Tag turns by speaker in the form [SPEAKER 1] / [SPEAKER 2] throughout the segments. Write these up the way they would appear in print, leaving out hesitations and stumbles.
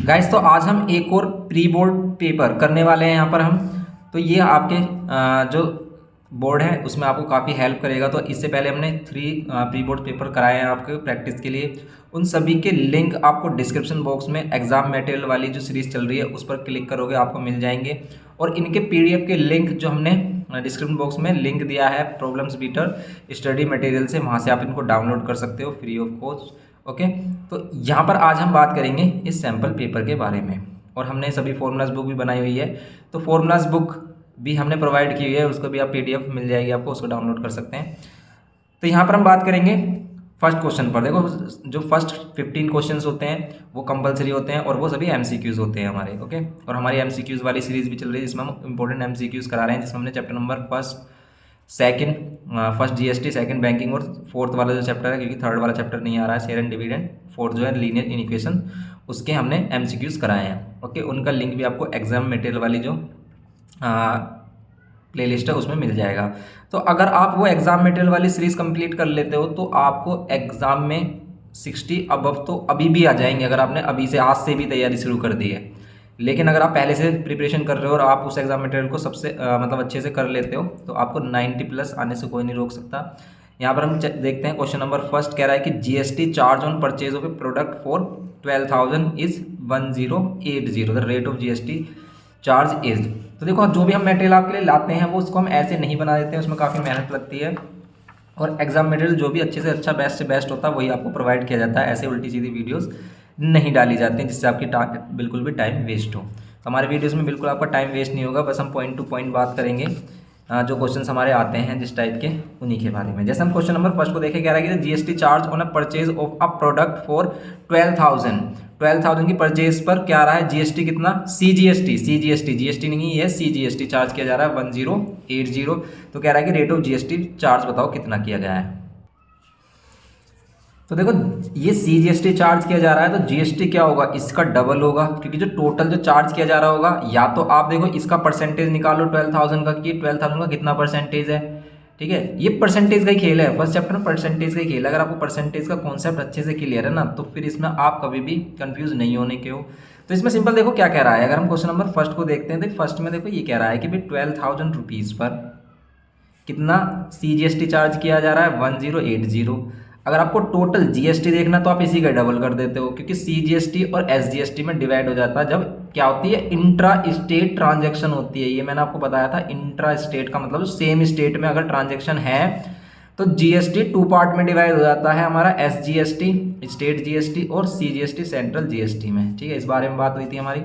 [SPEAKER 1] Guys तो आज हम एक और प्री बोर्ड पेपर करने वाले हैं यहाँ पर हम। तो ये आपके जो बोर्ड है उसमें आपको काफ़ी हेल्प करेगा। तो इससे पहले हमने 3 प्री बोर्ड पेपर कराए हैं आपके प्रैक्टिस के लिए। उन सभी के लिंक आपको डिस्क्रिप्शन बॉक्स में एग्जाम मटेरियल वाली जो सीरीज़ चल रही है उस पर क्लिक करोगे आपको मिल जाएंगे। और इनके पीडीएफ के लिंक जो हमने डिस्क्रिप्शन बॉक्स में लिंक दिया है प्रॉब्लम्स बीटर स्टडी मटेरियल से, वहाँ से आप इनको डाउनलोड कर सकते हो फ्री ऑफ कॉस्ट। ओके, तो यहाँ पर आज हम बात करेंगे इस सैम्पल पेपर के बारे में। और हमने सभी फॉर्मूलाज बुक भी बनाई हुई है, तो फॉर्मूलाज बुक भी हमने प्रोवाइड की हुई है, उसको भी आप पीडीएफ मिल जाएगी आपको, उसको डाउनलोड कर सकते हैं। तो यहाँ पर हम बात करेंगे फर्स्ट क्वेश्चन पर। देखो, जो फर्स्ट 15 क्वेश्चंस होते हैं वो कंपलसरी होते हैं और वो सभी एमसीक्यूज होते हैं हमारे। ओके, और हमारी एमसीक्यूज वाली सीरीज भी चल रही है जिसमें हम इंपॉर्टेंट एमसीक्यूज करा रहे हैं, जिसमें हमने chapter number first GST, second banking और फोर्थ वाला जो चैप्टर है, क्योंकि थर्ड वाला चैप्टर नहीं आ रहा है, शेयर एंड डिविडेंड, फोर्थ जो है लीनियर इनिक्वेशन, उसके हमने एमसीक्यूज कराए हैं। ओके, उनका लिंक भी आपको एग्जाम मटेरियल वाली जो प्लेलिस्ट है उसमें मिल जाएगा। तो अगर आप वो एग्जाम मटेरियल वाली सीरीज कंप्लीट कर लेते हो तो आपको एग्जाम में 60 अबव तो अभी भी आ जाएंगे, अगर आपने अभी से आज से भी तैयारी शुरू कर दी है। लेकिन अगर आप पहले से प्रिपरेशन कर रहे हो और आप उस एग्जाम मटेरियल को सबसे मतलब अच्छे से कर लेते हो तो आपको 90 प्लस आने से कोई नहीं रोक सकता। यहाँ पर हम देखते हैं क्वेश्चन नंबर फर्स्ट कह रहा है कि GST charge on purchase of A product for 12,000 is 1080, the rate of GST charge is. तो देखो, जो भी हम मटेरियल आपके लिए लाते हैं वो उसको हम ऐसे नहीं बना देते हैं, उसमें काफ़ी मेहनत लगती है। और एग्जाम मटेरियल जो भी अच्छे से अच्छा, बेस्ट से बेस्ट होता है वही आपको प्रोवाइड किया जाता है। ऐसे उल्टी सीधी वीडियोस नहीं डाली जाती हैं जिससे आपकी बिल्कुल भी टाइम वेस्ट हो। तो हमारे वीडियोस में बिल्कुल आपका टाइम वेस्ट नहीं होगा, बस हम पॉइंट टू पॉइंट बात करेंगे जो क्वेश्चंस हमारे आते हैं जिस टाइप के, उन्हीं के बारे में। जैसे हम क्वेश्चन नंबर फर्स्ट को देखें, कह रहा है कि GST charge on a purchase of a product for 12,000 की परचेज पर क्या रहा है जीएसटी कितना, सीजीएसटी जीएसटी नहीं है, सीजीएसटी चार्ज किया जा रहा है 1080। तो कह रहा है कि रेट ऑफ जीएसटी चार्ज बताओ कितना किया गया है। तो देखो, ये सीजीएसटी चार्ज किया जा रहा है तो जीएसटी क्या होगा, इसका डबल होगा, क्योंकि जो टोटल जो चार्ज किया जा रहा होगा, या तो आप देखो इसका परसेंटेज निकालो 12,000 का, कि 12,000 का कितना परसेंटेज है। ठीक है, ये परसेंटेज का ही खेल है, फर्स्ट चैप्टर में परसेंटेज का ही खेल है। अगर आपको परसेंटेज का कॉन्सेप्ट अच्छे से क्लियर है ना, तो फिर इसमें आप कभी भी कंफ्यूज नहीं होने के हो। तो इसमें सिंपल देखो क्या कह रहा है। अगर हम क्वेश्चन नंबर फर्स्ट को देखते हैं तो फर्स्ट में देखो ये कह रहा है कि भाई 12,000 रुपीज़ पर कितना सीजीएसटी चार्ज किया जा रहा है, 1080। अगर आपको टोटल जीएसटी देखना तो आप इसी का डबल कर देते हो, क्योंकि सीजीएसटी और एसजीएसटी में डिवाइड हो जाता है जब क्या होती है, इंट्रा स्टेट ट्रांजैक्शन होती है। ये मैंने आपको बताया था, इंट्रा स्टेट का मतलब सेम स्टेट में अगर ट्रांजैक्शन है तो जीएसटी 2 पार्ट में डिवाइड हो जाता है हमारा, एसजीएसटी स्टेट जीएसटी और सीजीएसटी सेंट्रल जीएसटी में। ठीक है, इस बारे में बात हुई थी हमारी।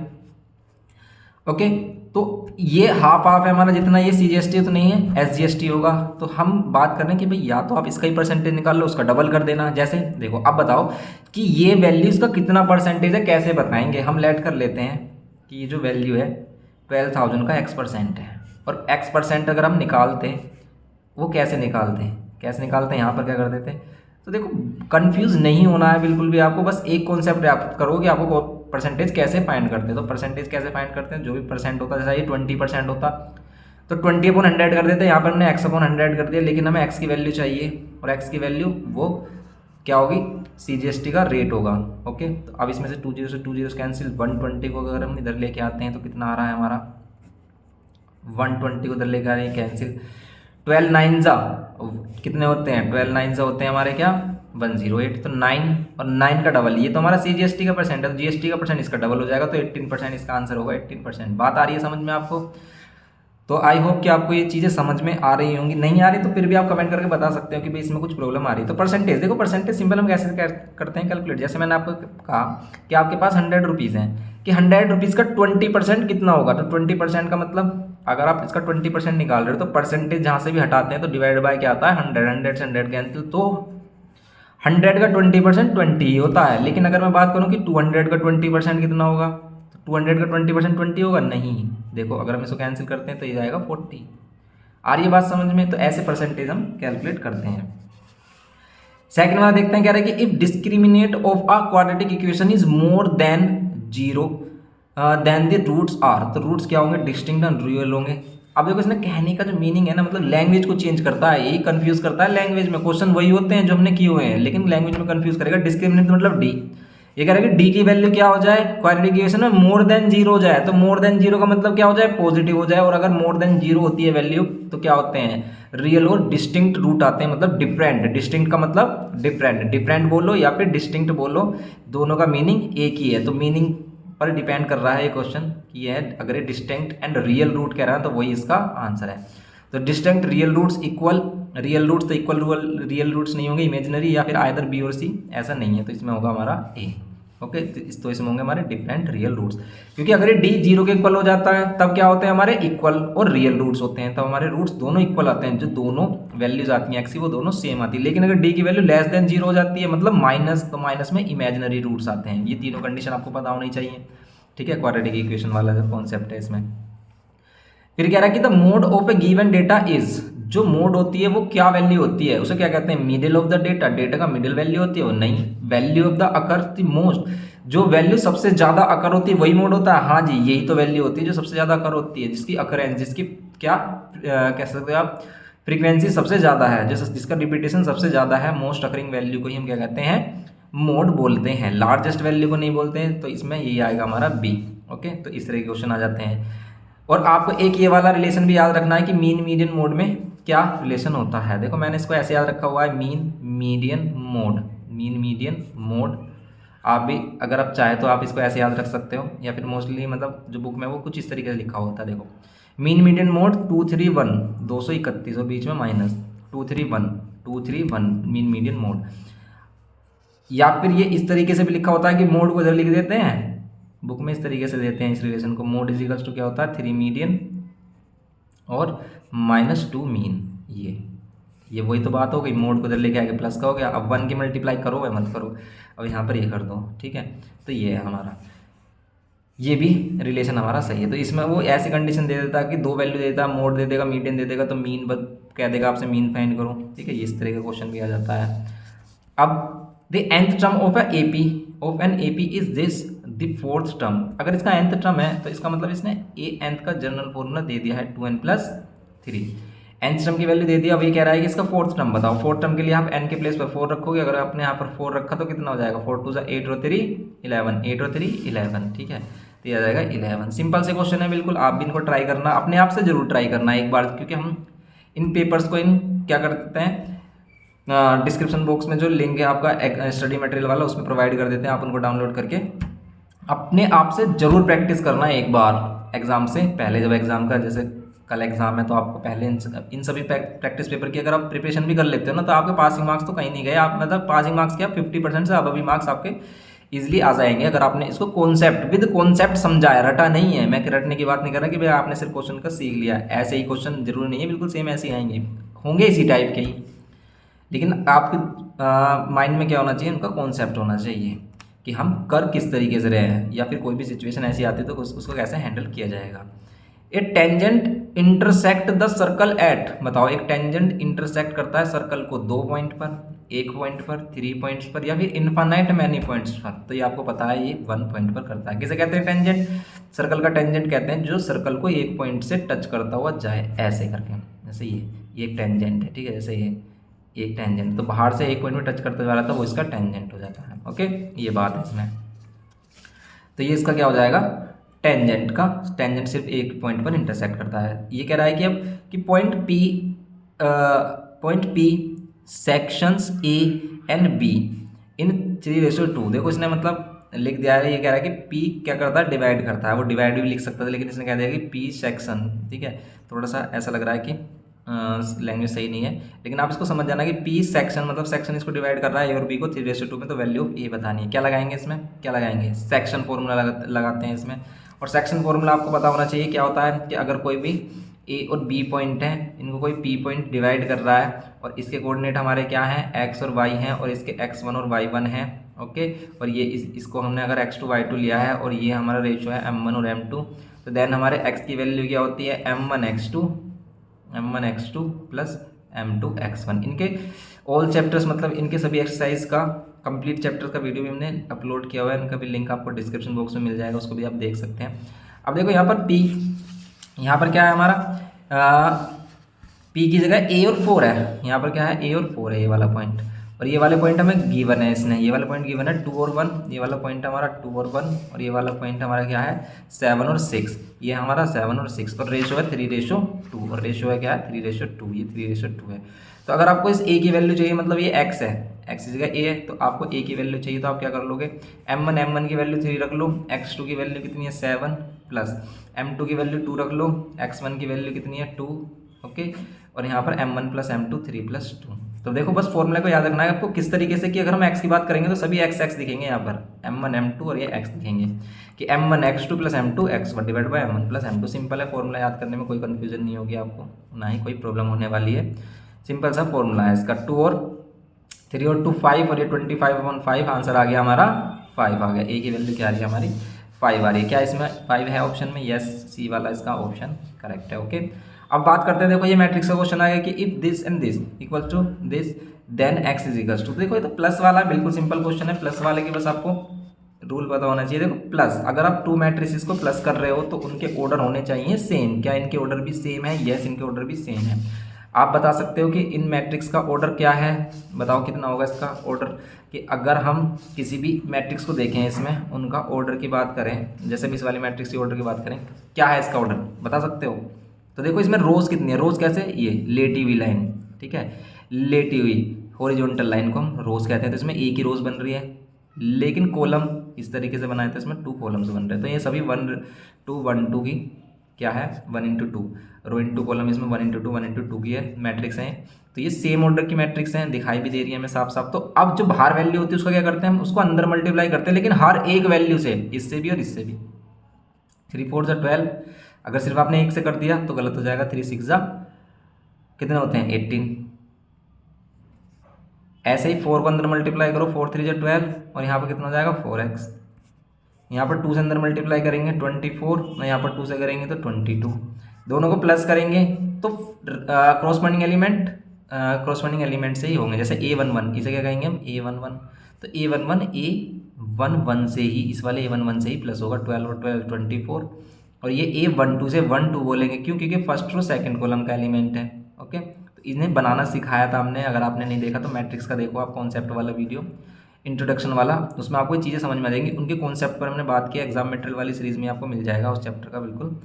[SPEAKER 1] ओके, तो ये हाफ हाफ है हमारा, जितना ये सीजीएसटी तो नहीं है, एसजीएसटी होगा। तो हम बात कर रहे हैं कि भाई या तो आप इसका ही परसेंटेज निकाल लो, उसका डबल कर देना। जैसे देखो, अब बताओ कि ये वैल्यू इसका कितना परसेंटेज है, कैसे बताएंगे। हम लेट कर लेते हैं कि ये जो वैल्यू है 12,000 का x% है, और x% अगर हम निकालते हैं वो कैसे निकालते हैं, यहाँ पर क्या कर देते हैं। तो देखो, कंफ्यूज नहीं होना है बिल्कुल भी आपको, बस एक कॉन्सेप्ट याद करो कि आपको परसेंटेज कैसे फाइंड करते हैं। तो परसेंटेज कैसे फाइंड करते हैं, जो भी परसेंट होता है, जैसा ये 20% होता तो 20/100 कर देते हैं। यहाँ पर हमने x/100 कर दिया, लेकिन हमें x की वैल्यू चाहिए, और x की वैल्यू वो क्या होगी, सीजीएसटी का रेट होगा। ओके, तो अब इसमें से 2 जीरो कैंसिल, 120 को अगर हम इधर लेके आते हैं तो कितना आ रहा है हमारा, 120 को इधर लेके आ रहे हैं कैंसिल। 12 9 कितने होते हैं, 12 9 होते हैं हमारे क्या, 108। तो 9 और 9 का डबल, ये तो हमारा सीजीएसटी का परसेंट है, तो जीएसटी का परसेंट इसका डबल हो जाएगा, तो 18% इसका आंसर होगा, 18%। बात आ रही है समझ में आपको। तो आई होप कि आपको ये चीज़ें समझ में आ रही होंगी। नहीं आ रही तो फिर भी आप कमेंट करके बता सकते हो कि भाई इसमें कुछ प्रॉब्लम आ रही है। तो परसेंटेज देखो, परसेंटेज सिंपल हम कैसे करते हैं कैलकुलेट। जैसे मैंने आपको कहा कि आपके पास 100 रुपीज़ हैं, कि 100 रुपीज़ का 20% कितना होगा। तो 20% का मतलब अगर आप इसका 20% निकाल रहे हो तो परसेंटेज जहाँ से भी हटाते हैं तो डिवाइड बाय क्या आता है, 100 से 100 कैंसिल, तो 100 का 20% 20 ही होता है। लेकिन अगर मैं बात करूँ कि 200 का 20% कितना होगा, तो 200 का 20% 20 होगा नहीं। देखो, अगर हम इसको कैंसिल करते हैं तो ये जाएगा 40। आ रही है बात समझ में। तो ऐसे परसेंटेज हम कैलकुलेट करते हैं। सेकंड वाला देखते हैं, कह रहे हैं कि if discriminate of a quadratic equation is more than 0 then the roots are. तो रूट्स क्या होंगे, डिस्टिंक्ट एंड रियल होंगे। अब देखो, इसने कहने का जो मीनिंग है ना, मतलब लैंग्वेज को चेंज करता है, यही कंफ्यूज करता है लैंग्वेज में। क्वेश्चन वही होते हैं जो हमने किए हुए हैं, लेकिन लैंग्वेज में कंफ्यूज करेगा। डिस्क्रिमिनेट मतलब डी, ये कह रहा है कि डी की वैल्यू क्या हो जाए, क्वाड्रेटिक इक्वेशन में मोर देन जीरो हो जाए, तो मोर देन जीरो का मतलब क्या हो जाए, पॉजिटिव हो जाए, और अगर मोर देन जीरो होती है वैल्यू तो क्या होते हैं, रियल और डिस्टिंक्ट रूट आते हैं, मतलब डिफरेंट, डिस्टिंक्ट का मतलब डिफरेंट, डिफरेंट बोलो या फिर डिस्टिंक्ट बोलो, दोनों का मीनिंग एक ही है। तो मीनिंग पर डिपेंड कर रहा है ये क्वेश्चन कि ये अगर ये डिस्टिंक्ट एंड रियल रूट कह रहा है तो वही इसका आंसर है। तो distinct real roots equal, real roots तो इक्वल रियल रूट्स नहीं होंगे, इमेजिनरी या फिर आइदर बी और सी, ऐसा नहीं है, तो इसमें होगा हमारा ए। ओके, तो इसमें होंगे हमारे डिफरेंट रियल रूट्स, क्योंकि अगर ये डी जीरो के इक्वल हो जाता है तब क्या होते हैं हमारे इक्वल और रियल रूट्स होते हैं, तब हमारे रूट्स दोनों इक्वल आते हैं, जो दोनों वैल्यूज आती हैं एक्स की वो दोनों सेम आती है। लेकिन अगर डी की वैल्यू लेस देन जीरो हो जाती है मतलब माइनस, तो माइनस में इमेजिनरी रूट्स आते हैं। ये तीनों कंडीशन आपको पता होनी चाहिए, ठीक है, क्वाड्रेटिक इक्वेशन वाला जो कॉन्सेप्ट है इसमें। फिर कह रहा है कि the mode of A given data is, जो मोड होती है वो क्या वैल्यू होती है, उसे क्या कहते हैं, middle of the data, data का मिडिल वैल्यू होती है वो, नहीं, value of the occur the most, जो वैल्यू सबसे ज्यादा अकर होती है वही मोड होता है। हाँ जी, यही तो वैल्यू होती है जो सबसे ज्यादा अकर होती है, जिसकी अकरेंस, जिसकी क्या कह सकते हो आप, फ्रीक्वेंसी सबसे ज्यादा है, जिसका रिपीटेशन सबसे ज्यादा है, मोस्ट अकरिंग वैल्यू को ही हम क्या कहते हैं, मोड बोलते हैं, लार्जेस्ट वैल्यू को नहीं बोलते हैं। तो इसमें यही आएगा हमारा बी। ओके, तो इस तरह के क्वेश्चन आ जाते हैं। और आपको एक ये वाला रिलेशन भी याद रखना है कि मीन मीडियन मोड में क्या रिलेशन होता है। देखो मैंने इसको ऐसे याद रखा हुआ है, mean median mode, mean median mode. आप भी अगर आप चाहे तो आप इसको ऐसे याद रख सकते हो, या फिर मोस्टली मतलब जो बुक में वो कुछ इस तरीके से लिखा होता है। देखो मीन मीडियन मोड 231 231 और बीच में माइनस 231 231 मीन मीडियन मोड। या फिर ये इस तरीके से भी लिखा होता है कि मोड को इधर लिख देते हैं, बुक में इस तरीके से देते हैं इस रिलेशन को, मोड इजिकल्स टू क्या होता है 3 मीडियन और -2 मीन। ये वही तो बात हो गई, मोड को इधर लेके आगे प्लस का हो गया। अब 1 की मल्टीप्लाई करो या मत करो, अब यहाँ पर ये कर दो, ठीक है। तो ये है हमारा, ये भी रिलेशन हमारा सही है। तो इसमें वो ऐसी कंडीशन दे देता कि दो वैल्यू दे देता, मोड दे देगा, मीडियन दे देगा, तो मीन कह देगा आपसे मीन फाइंड करो, ठीक है। इस तरह का क्वेश्चन भी आ जाता है। अब the nth term of an AP is this the fourth term. अगर इसका nth टर्म है तो इसका मतलब इसने nth का जनरल फॉर्मूला दे दिया है 2n+3, nth टर्म की वैल्यू दे दिया। अब ये कह रहा है कि इसका फोर्थ टर्म बताओ। फोर्थ टर्म के लिए आप n के प्लेस पर 4 रखोगे, अगर आपने यहाँ पर 4 रखा तो कितना हो जाएगा, 4 2 8 और 3 11, 8 और 3 11, ठीक है। तो ये आ जाएगा 11। सिंपल से क्वेश्चन है बिल्कुल, आप भी इनको ट्राई करना, अपने आप से जरूर ट्राई करना एक बार, क्योंकि हम इन पेपर्स को क्या करते हैं, डिस्क्रिप्शन बॉक्स में जो लिंक है आपका स्टडी मटेरियल वाला उसमें प्रोवाइड कर देते हैं, आप उनको डाउनलोड करके अपने आप से जरूर प्रैक्टिस करना है एक बार एग्जाम से पहले। जब एग्जाम का जैसे कल एग्जाम है तो आपको पहले इन सभी प्रैक्टिस पेपर की अगर आप प्रिपरेशन भी कर लेते हो ना, तो आपके पासिंग मार्क्स तो कहीं नहीं गए, आप मतलब पासिंग मार्क्स क्या 50% से अब अभी मार्क्स आपके इजीली आ जाएंगे, अगर आपने इसको कॉन्सेप्ट विद कॉन्सेप्ट समझाया, रटा नहीं है। मैं रटने की बात नहीं कर रहा कि भाई आपने सिर्फ क्वेश्चन का सीख लिया, ऐसे ही क्वेश्चन जरूरी नहीं है, बिल्कुल सेम ऐसे ही आएंगे, होंगे इसी टाइप के ही, लेकिन आपके माइंड में क्या होना चाहिए, उनका कॉन्सेप्ट होना चाहिए कि हम कर किस तरीके से रहे हैं, या फिर कोई भी सिचुएशन ऐसी आती है तो उसको कैसे हैंडल किया जाएगा। A tangent intersect the circle at, बताओ एक टेंजेंट इंटरसेक्ट करता है सर्कल को 2 पॉइंट पर, 1 पॉइंट पर, 3 पॉइंट्स पर, या फिर इनफाइनाइट मैनी पॉइंट्स पर। तो ये आपको पता है ये 1 पॉइंट पर करता है। किसे कहते हैं टेंजेंट, सर्कल का टेंजेंट कहते हैं जो सर्कल को 1 पॉइंट से टच करता हुआ जाए, ऐसे करके, जैसे ये एक टेंजेंट है, ठीक है, जैसे ये एक टेंजेंट, तो बाहर से 1 पॉइंट में टच करते जा रहा था वो इसका टेंजेंट हो जाता है। ओके, ये बात है इसमें, तो ये इसका क्या हो जाएगा, टेंजेंट का, टेंजेंट सिर्फ 1 पॉइंट पर इंटरसेक्ट करता है। ये कह रहा है कि अब कि point P sections A and be in 3:2। देखो इसने मतलब लिख दिया है, ये कह रहा है कि पी क्या करता है, डिवाइड करता है, वो डिवाइड भी लिख सकता था, लेकिन इसने कह दिया कि पी सेक्शन, ठीक है। थोड़ा सा ऐसा लग रहा है कि लैंग्वेज सही नहीं है, लेकिन आप इसको समझ जाना कि पी सेक्शन मतलब सेक्शन इसको डिवाइड कर रहा है ए और बी को 3:2 में, तो वैल्यू ऑफ ए बतानी है। क्या लगाएंगे इसमें, क्या लगाएंगे, सेक्शन फॉर्मूला लगाते हैं इसमें। और सेक्शन फॉर्मूला आपको पता होना चाहिए क्या होता है, कि अगर कोई भी ए और बी पॉइंट है, इनको कोई पी पॉइंट डिवाइड कर रहा है, और इसके कोऑर्डिनेट हमारे क्या हैं, एक्स और वाई हैं, और इसके x1 और y1 है। ओके, और ये इसको हमने अगर x2 y2 लिया है, और ये हमारा रेशियो है m1 और m2, तो देन हमारे x की वैल्यू क्या होती है, m1x2 प्लस m2x1। इनके ऑल चैप्टर्स मतलब इनके सभी एक्सरसाइज का कंप्लीट चैप्टर का वीडियो भी हमने अपलोड किया हुआ है, इनका भी लिंक आपको डिस्क्रिप्शन बॉक्स में मिल जाएगा, उसको भी आप देख सकते हैं। अब देखो यहाँ पर p, यहाँ पर क्या है हमारा, p की जगह a और 4 है, यहाँ पर क्या है a और 4 है, ये वाला पॉइंट। और ये वाले पॉइंट हमें गिवन है, इसने ये वाला पॉइंट गिवन है 2 और 1, ये वाला पॉइंट हमारा 2 और 1, और ये वाला पॉइंट हमारा क्या है 7 और 6, ये हमारा 7 और 6, और रेशो है 3:2, और रेशो है क्या है 3:2, ये 3:2 है। तो अगर आपको इस ए की वैल्यू चाहिए, मतलब ये एक्स है, एक्स की जगह ए है, तो आपको ए की वैल्यू चाहिए तो आप क्या कर लोगे, m1 की वैल्यू 3 रख लो, x2 की वैल्यू कितनी है 7 प्लस m2 की वैल्यू 2 रख लो, x1 की वैल्यू कितनी है 2, ओके, और यहाँ पर m1 प्लस m2 3 प्लस 2। तो देखो बस फॉर्मूला को याद रखना है आपको किस तरीके से कि अगर हम x की बात करेंगे तो सभी x दिखेंगे यहाँ पर, m1 m2 और ये x दिखेंगे कि m1 x2 plus m2 x1 divide by m1 plus m2। Simple है, फॉर्मूला याद करने में कोई कन्फ्यूजन नहीं होगी आपको, ना ही कोई प्रॉब्लम होने वाली है, सिंपल सा फॉर्मूला है इसका। 2 और 3 और 2 5, और ये 25/5, आंसर आ गया हमारा 5 आ गया। ए की वैल्यू क्या आ रही है हमारी 5 आ रही है। क्या इसमें 5 है ऑप्शन में? यस, सी वाला इसका ऑप्शन करेक्ट है। ओके, अब बात करते हैं, देखो ये मैट्रिक्स का क्वेश्चन आ गया कि if this and this equal to this then X is equal to. देखो ये तो प्लस वाला है, बिल्कुल सिंपल क्वेश्चन है, प्लस वाले की बस आपको रूल पता होना चाहिए। देखो प्लस, अगर आप 2 मैट्रिसेस को प्लस कर रहे हो तो उनके ऑर्डर होने चाहिए सेम। क्या इनके ऑर्डर भी सेम है? यस, इनके ऑर्डर भी सेम है। आप बता सकते हो कि इन मैट्रिक्स का ऑर्डर क्या है, बताओ कितना होगा इसका ऑर्डर। कि अगर हम किसी भी मैट्रिक्स को देखें, इसमें उनका ऑर्डर की बात करें, जैसे भी इस वाली मैट्रिक्स की ऑर्डर की बात करें, क्या है इसका ऑर्डर बता सकते हो? तो देखो इसमें रोज कितनी है, रोज कैसे, ये लेटी हुई लाइन, ठीक है, लेटी हुई हॉरिजॉन्टल लाइन को हम रोज कहते हैं। तो इसमें एक ही रोज बन रही है, लेकिन कॉलम इस तरीके से बनाए तो इसमें 2 कॉलम्स बन रहे हैं। तो ये सभी 1 2 1 2 की क्या है 1 इंटू 2, रो इंटू कॉलम इसमें 1 इंटू 2 1 इंटू 2 की है मैट्रिक्स है। तो ये सेम ऑर्डर की मैट्रिक्स हैं, दिखाई भी दे रही है हमें साफ साफ। तो अब जो बाहर वैल्यू होती है उसका क्या करते हैं हम, उसको अंदर मल्टीप्लाई करते हैं, लेकिन हर एक वैल्यू से, इससे भी और इससे भी। 3 4 12, अगर सिर्फ आपने एक से कर दिया तो गलत हो जाएगा। 3 6 कितने होते हैं 18। ऐसे ही 4 को अंदर मल्टीप्लाई करो, 4 3 12, और यहाँ पर कितना हो जाएगा 4x। यहाँ पर 2 से अंदर मल्टीप्लाई करेंगे 24, और यहाँ पर 2 से करेंगे तो 22। दोनों को प्लस करेंगे तो क्रॉसपोंडिंग एलिमेंट से ही होंगे। जैसे A11, इसे क्या कहेंगे हम A11, तो A11 से ही, इस वाले A11 से ही प्लस होगा, 12 और 12 24, और ये A12 से 1 2 बोलेंगे, क्यों? क्योंकि फर्स्ट रो सेकंड कॉलम का एलिमेंट है। ओके, तो इन्हें बनाना सिखाया था हमने, अगर आपने नहीं देखा तो मैट्रिक्स का देखो आप कॉन्सेप्ट वाला वीडियो, इंट्रोडक्शन वाला, उसमें आपको ये चीज़ें समझ में आ जाएंगी। उनके कॉन्सेप्ट पर हमने बात किया, एग्जाम मटेरियल वाली सीरीज़ में आपको मिल जाएगा उस चैप्टर का बिल्कुल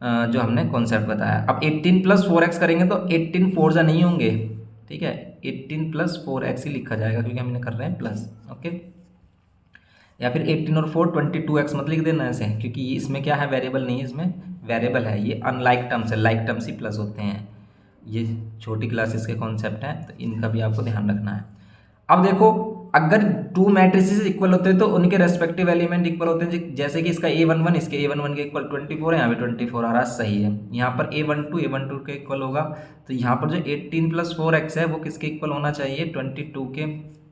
[SPEAKER 1] जो हमने कॉन्सेप्ट बताया। अब 18 + 4x करेंगे तो 18 4 जा नहीं होंगे, ठीक है, 18 + 4x ही लिखा जाएगा क्योंकि हम इन्हें कर रहे हैं प्लस। ओके, या फिर 18 और 4 22x मत लिख देना ऐसे, क्योंकि ये इसमें क्या है वेरिएबल नहीं है, इसमें वेरिएबल है, ये अनलाइक टर्म्स है, लाइक टर्म्स ही प्लस होते हैं। ये छोटी क्लासेस के कॉन्सेप्ट हैं, तो इनका भी आपको ध्यान रखना है। अब देखो, अगर 2 मैट्रिसेस इक्वल होते हैं तो उनके रेस्पेक्टिव एलिमेंट इक्वल होते हैं। जैसे कि इसका A11 इसके A11 के इक्वल 24 है, यहाँ पे 24 आ रहा है, सही है। यहाँ पर A12 के इक्वल होगा, तो यहाँ पर जो 18 + 4x है वो किसके इक्वल होना चाहिए 22 के,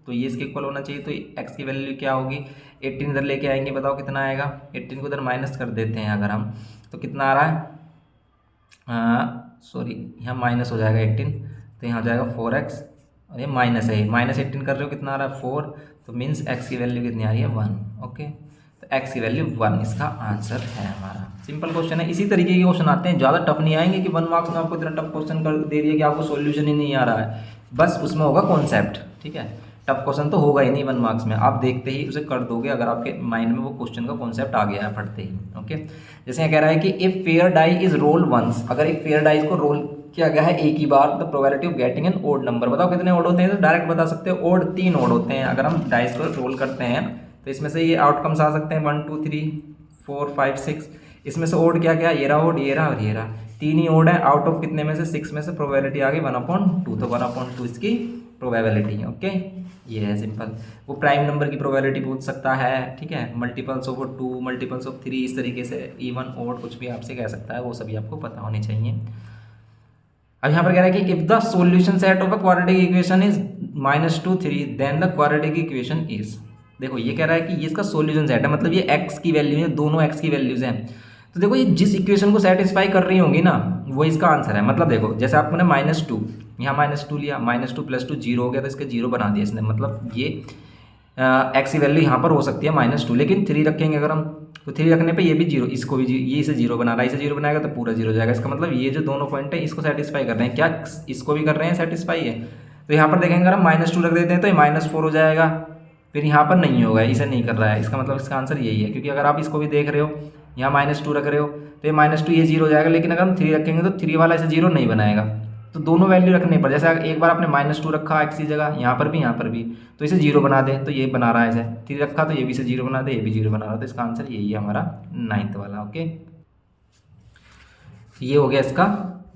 [SPEAKER 1] तो ये इसके इक्वल होना चाहिए। तो x की वैल्यू क्या होगी, 18 इधर लेके आएंगे, बताओ कितना आएगा। 18 को इधर माइनस कर देते हैं अगर हम, तो कितना आ रहा है, सॉरी यहाँ माइनस हो जाएगा 18, तो यहाँ हो जाएगा 4x, और ये माइनस है, माइनस 18 कर रहे हो, कितना आ रहा है 4, तो मीन्स x की वैल्यू कितनी आ रही है 1। ओके, तो x की वैल्यू 1 इसका आंसर है हमारा। सिंपल क्वेश्चन है, इसी तरीके के क्वेश्चन आते हैं, ज़्यादा टफ नहीं आएंगे कि 1 मार्क्स में आपको इतना टफ क्वेश्चन कर दे दिया कि आपको सॉल्यूशन ही नहीं आ रहा है, बस उसमें होगा कॉन्सेप्ट, ठीक है। टफ क्वेश्चन तो होगा ही नहीं 1 मार्क्स में, आप देखते ही उसे कर दोगे अगर आपके माइंड में वो क्वेश्चन का कॉन्सेप्ट आ गया है पढ़ते ही। ओके, जैसे यहाँ कह रहा है कि if fair die is roll once, अगर एक फेयर डाई को रोल किया गया है एक ही बार, the probability of getting an odd number, बताओ कितने ओड होते हैं। तो डायरेक्ट बता सकते हो ओड 3 ओड होते हैं। अगर हम डाइस को रोल करते हैं तो इसमें से ये आउटकम्स आ सकते हैं 1 2 3 4 5 6, इसमें से ओड क्या क्या, ये रहा ओड, ये रहा और ये रहा, 3 ही ओड है आउट ऑफ कितने में से 6 में से। प्रोबेबिलिटी आ गई 1/2, तो 1/2 इसकी प्रोबेबिलिटी। ओके, ये है सिंपल। वो प्राइम नंबर की प्रोबेबिलिटी पूछ सकता है, ठीक है, मल्टीपल्स ऑफ 2 मल्टीपल्स ऑफ 3, इस तरीके से इवन ओड कुछ भी आपसे कह सकता है, वो सभी आपको पता होनी चाहिए। अब यहाँ पर कह रहा है कि if the solution set of a quadratic equation is -2 3 then the quadratic equation is, देखो ये कह रहा है कि ये इसका सॉल्यूशन सेट है, मतलब ये x की वैल्यू है, दोनों x की वैल्यूज हैं। तो देखो ये जिस इक्वेशन को सेटिस्फाई कर रही होंगी ना वो इसका आंसर है। मतलब देखो जैसे आपने -2 यहाँ -2 लिया, -2 + 2 0 हो गया, तो इसके 0 बना दिया इसने, मतलब ये x की वैल्यू यहाँ पर हो सकती है -2, लेकिन 3 रखेंगे अगर हम, तो 3 रखने पे ये भी 0, इसको भी ये इसे 0 बना रहा है, इसे 0 बनाएगा तो पूरा 0 जाएगा। इसका मतलब ये जो दोनों पॉइंट है इसको सेटिस्फाई कर रहे हैं, क्या इसको भी कर रहे हैं सेटिस्फाई है, तो यहाँ पर देखेंगे अगर हम -2 रख देते हैं तो ये -4 हो जाएगा, फिर यहाँ पर नहीं होगा, इसे नहीं कर रहा है, इसका मतलब इसका आंसर यही है। क्योंकि अगर आप इसको भी देख रहे हो यहाँ -2 रख रहे हो तो ये -2 ये 0 हो जाएगा, लेकिन अगर हम 3 रखेंगे तो 3 वाला इसे 0 नहीं बनाएगा। तो दोनों वैल्यू रखने पर, जैसे एक बार आपने -2 रखा x की जगह, यहाँ पर भी, तो इसे 0 बना दे, तो ये बना रहा है इसे 3 रखा तो ये भी इसे 0 बना दे, ये भी 0 बना रहा है। तो इसका आंसर यही है हमारा 9th वाला। ओके, ये हो गया इसका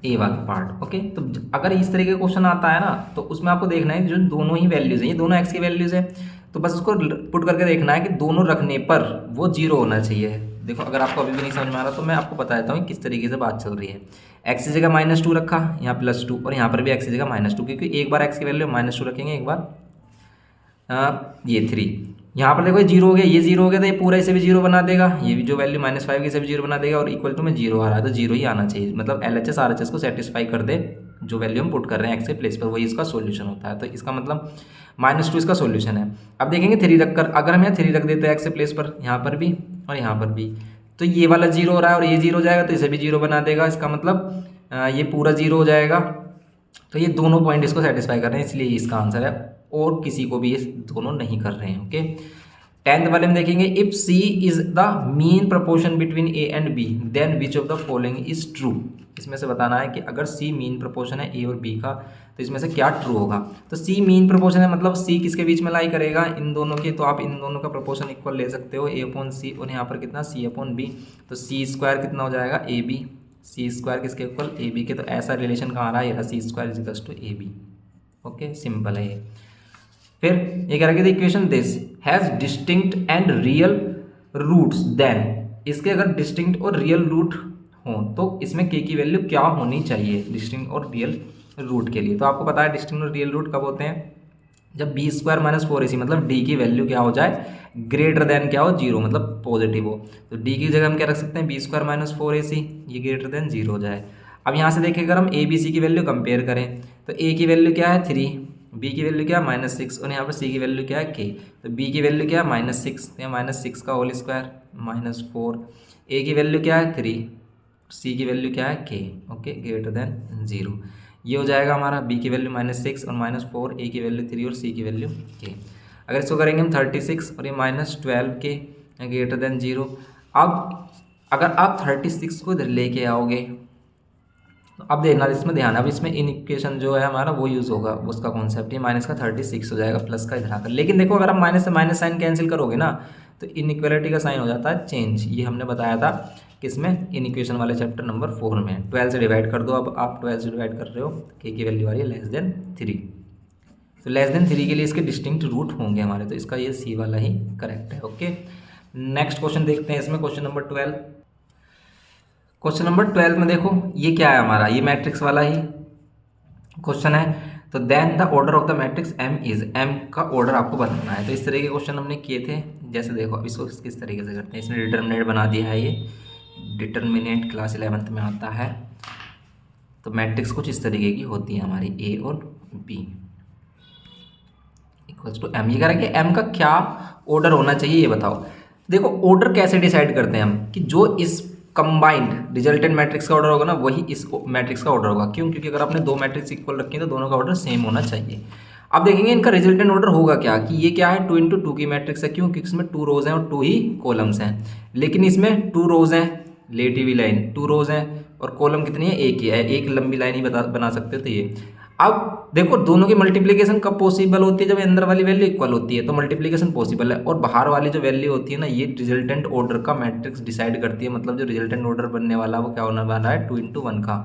[SPEAKER 1] ए वाला पार्ट। ओके, तो अगर इस तरीके का क्वेश्चन आता है ना तो उसमें आपको देखना है जो दोनों ही वैल्यूज़ हैं, ये दोनों एक्स की वैल्यूज़ है, तो बस उसको पुट करके देखना है कि दोनों रखने पर वो 0 होना चाहिए। देखो अगर आपको अभी भी नहीं समझ में आ रहा तो मैं आपको बता देता हूँ किस तरीके से बात चल रही है। एक्स की जगह -2 रखा, यहाँ +2, और यहाँ पर भी एक्स की जगह -2, क्योंकि एक बार एक्स की वैल्यू -2 रखेंगे, एक बार ये 3, यहाँ पर देखो ये 0 हो गया, ये 0 हो गया, तो ये पूरा इसे भी 0 बना देगा, ये भी जो वैल्यू -5 की इसे भी 0 बना देगा, और इक्वल टू में 0 आ रहा है तो 0 ही आना चाहिए। मतलब LHS RHS को सेटिस्फाई कर दे, जो वैल्यू हम पुट कर रहे हैं एक्स के प्लेस पर, वही इसका सोल्यूशन होता है। तो इसका मतलब -2 इसका सोल्यूशन है। अब देखेंगे 3 रखकर, अगर हम यहाँ 3 रख देते हैं एक्स के प्लेस पर, यहाँ पर भी और यहाँ पर भी, तो ये वाला 0 हो रहा है और ये 0 हो जाएगा, तो इसे भी 0 बना देगा। इसका मतलब ये पूरा 0 हो जाएगा। तो ये दोनों पॉइंट इसको सेटिस्फाई कर रहे हैं, इसलिए इसका आंसर है, और किसी को भी ये दोनों नहीं कर रहे हैं। ओके, 10th वाले में देखेंगे, if C is the mean proportion between A and B then which of the following is true. इसमें से बताना है कि अगर C मीन प्रोपोर्शन है A और B का, तो इसमें से क्या ट्रू होगा। तो C मीन प्रोपोर्शन है, मतलब C किसके बीच में लाई करेगा, इन दोनों के, तो आप इन दोनों का प्रोपोर्शन इक्वल ले सकते हो, A/C, और यहाँ पर कितना C/B, तो C² कितना हो जाएगा AB, C² किसके इक्वल AB के। तो ऐसा रिलेशन कहाँ आ रहा है, C² = AB। ओके, सिंपल है ये। फिर ये कह रहा है कि equation this has distinct and real roots then, इसके अगर डिस्टिंक्ट और रियल रूट हों तो इसमें k की वैल्यू क्या होनी चाहिए डिस्टिंक्ट और रियल रूट के लिए। तो आपको पता है डिस्टिंक्ट और रियल रूट कब होते हैं, जब b² - 4ac मतलब d की वैल्यू क्या हो जाए, ग्रेटर देन क्या हो, 0, मतलब पॉजिटिव हो। तो d की जगह हम क्या रख सकते हैं, b² - 4ac, ये ग्रेटर देन 0 हो जाए। अब यहाँ से देखिए अगर हम a b c की वैल्यू कंपेयर करें तो a की वैल्यू क्या है 3, b की वैल्यू क्या है -6, और यहाँ पर c की वैल्यू क्या है k। तो b की वैल्यू क्या है -6, तो यहाँ -6 का होल स्क्वायर -4, a की वैल्यू क्या है 3, c की वैल्यू क्या है k। ओके, ग्रेटर देन 0, ये हो जाएगा हमारा b की वैल्यू -6 और -4, a की वैल्यू 3 और c की वैल्यू k। अगर इसको करेंगे हम 36 और ये -12 के ग्रेटर देन 0। अब अगर आप 36 को इधर लेके आओगे तो अब देखना इसमें ध्यान, अब इसमें इन इक्वेशन जो है हमारा वो यूज़ होगा, उसका कॉन्सेप्ट, ये माइनस का 36 हो जाएगा प्लस का इधर आकर। लेकिन देखो अगर आप माइनस से माइनस साइन कैंसिल करोगे ना तो इनइक्वालिटी का साइन हो जाता है चेंज। ये हमने बताया था किसमें, इन इक्वेशन वाले चैप्टर नंबर 4 में। 12 से डिवाइड कर दो, अब आप 12 से डिवाइड कर रहे हो, k की वैल्यू आ रही है <3। तो <3 के लिए इसके डिस्टिंक्ट रूट होंगे हमारे, तो इसका ये सी वाला ही करेक्ट है। ओके, नेक्स्ट क्वेश्चन देखते हैं इसमें, क्वेश्चन नंबर 12। क्वेश्चन नंबर 12 में देखो ये क्या है हमारा, ये मैट्रिक्स वाला ही क्वेश्चन है। तो then the order of the matrix M is, M का ऑर्डर आपको बताना है। तो इस तरह के क्वेश्चन हमने किए थे, जैसे देखो अब इसको किस तरीके से करते हैं। इसने डिटर्मिनेंट बना दिया है, ये डिटर्मिनेंट क्लास 11th में आता है। तो मैट्रिक्स कुछ इस तरीके की होती है हमारी, A और B इक्वल्स टू M। ये कह रहा है कि M का क्या ऑर्डर होना चाहिए ये बताओ। देखो ऑर्डर कैसे डिसाइड करते हैं हम, कि जो इस कंबाइंड रिजल्टेंट मैट्रिक्स का ऑर्डर होगा ना वही इस मैट्रिक्स का ऑर्डर होगा। क्यों? क्योंकि अगर आपने दो मैट्रिक्स इक्वल रखी है तो दोनों का ऑर्डर सेम होना चाहिए। अब देखेंगे इनका रिजल्टेंट ऑर्डर होगा क्या, कि ये क्या है 2 × 2 की मैट्रिक्स है। क्यों? क्योंकि इसमें 2 रोज हैं और 2 ही कॉलम्स हैं। लेकिन इसमें 2 रोज हैं, लेटी हुई लाइन 2 रोज हैं, और कॉलम कितनी है, एक ही है, एक लंबी लाइन ही बना सकते हो। तो ये अब देखो दोनों की मल्टीप्लिकेशन कब पॉसिबल होती है, जब अंदर वाली वैल्यू इक्वल होती है तो मल्टीप्लिकेशन पॉसिबल है। और बाहर वाली जो वैल्यू होती है ना, ये रिजल्टेंट ऑर्डर का मैट्रिक्स डिसाइड करती है। मतलब जो रिजल्टेंट ऑर्डर बनने वाला वो क्या होने वाला है, 2 × 1 का।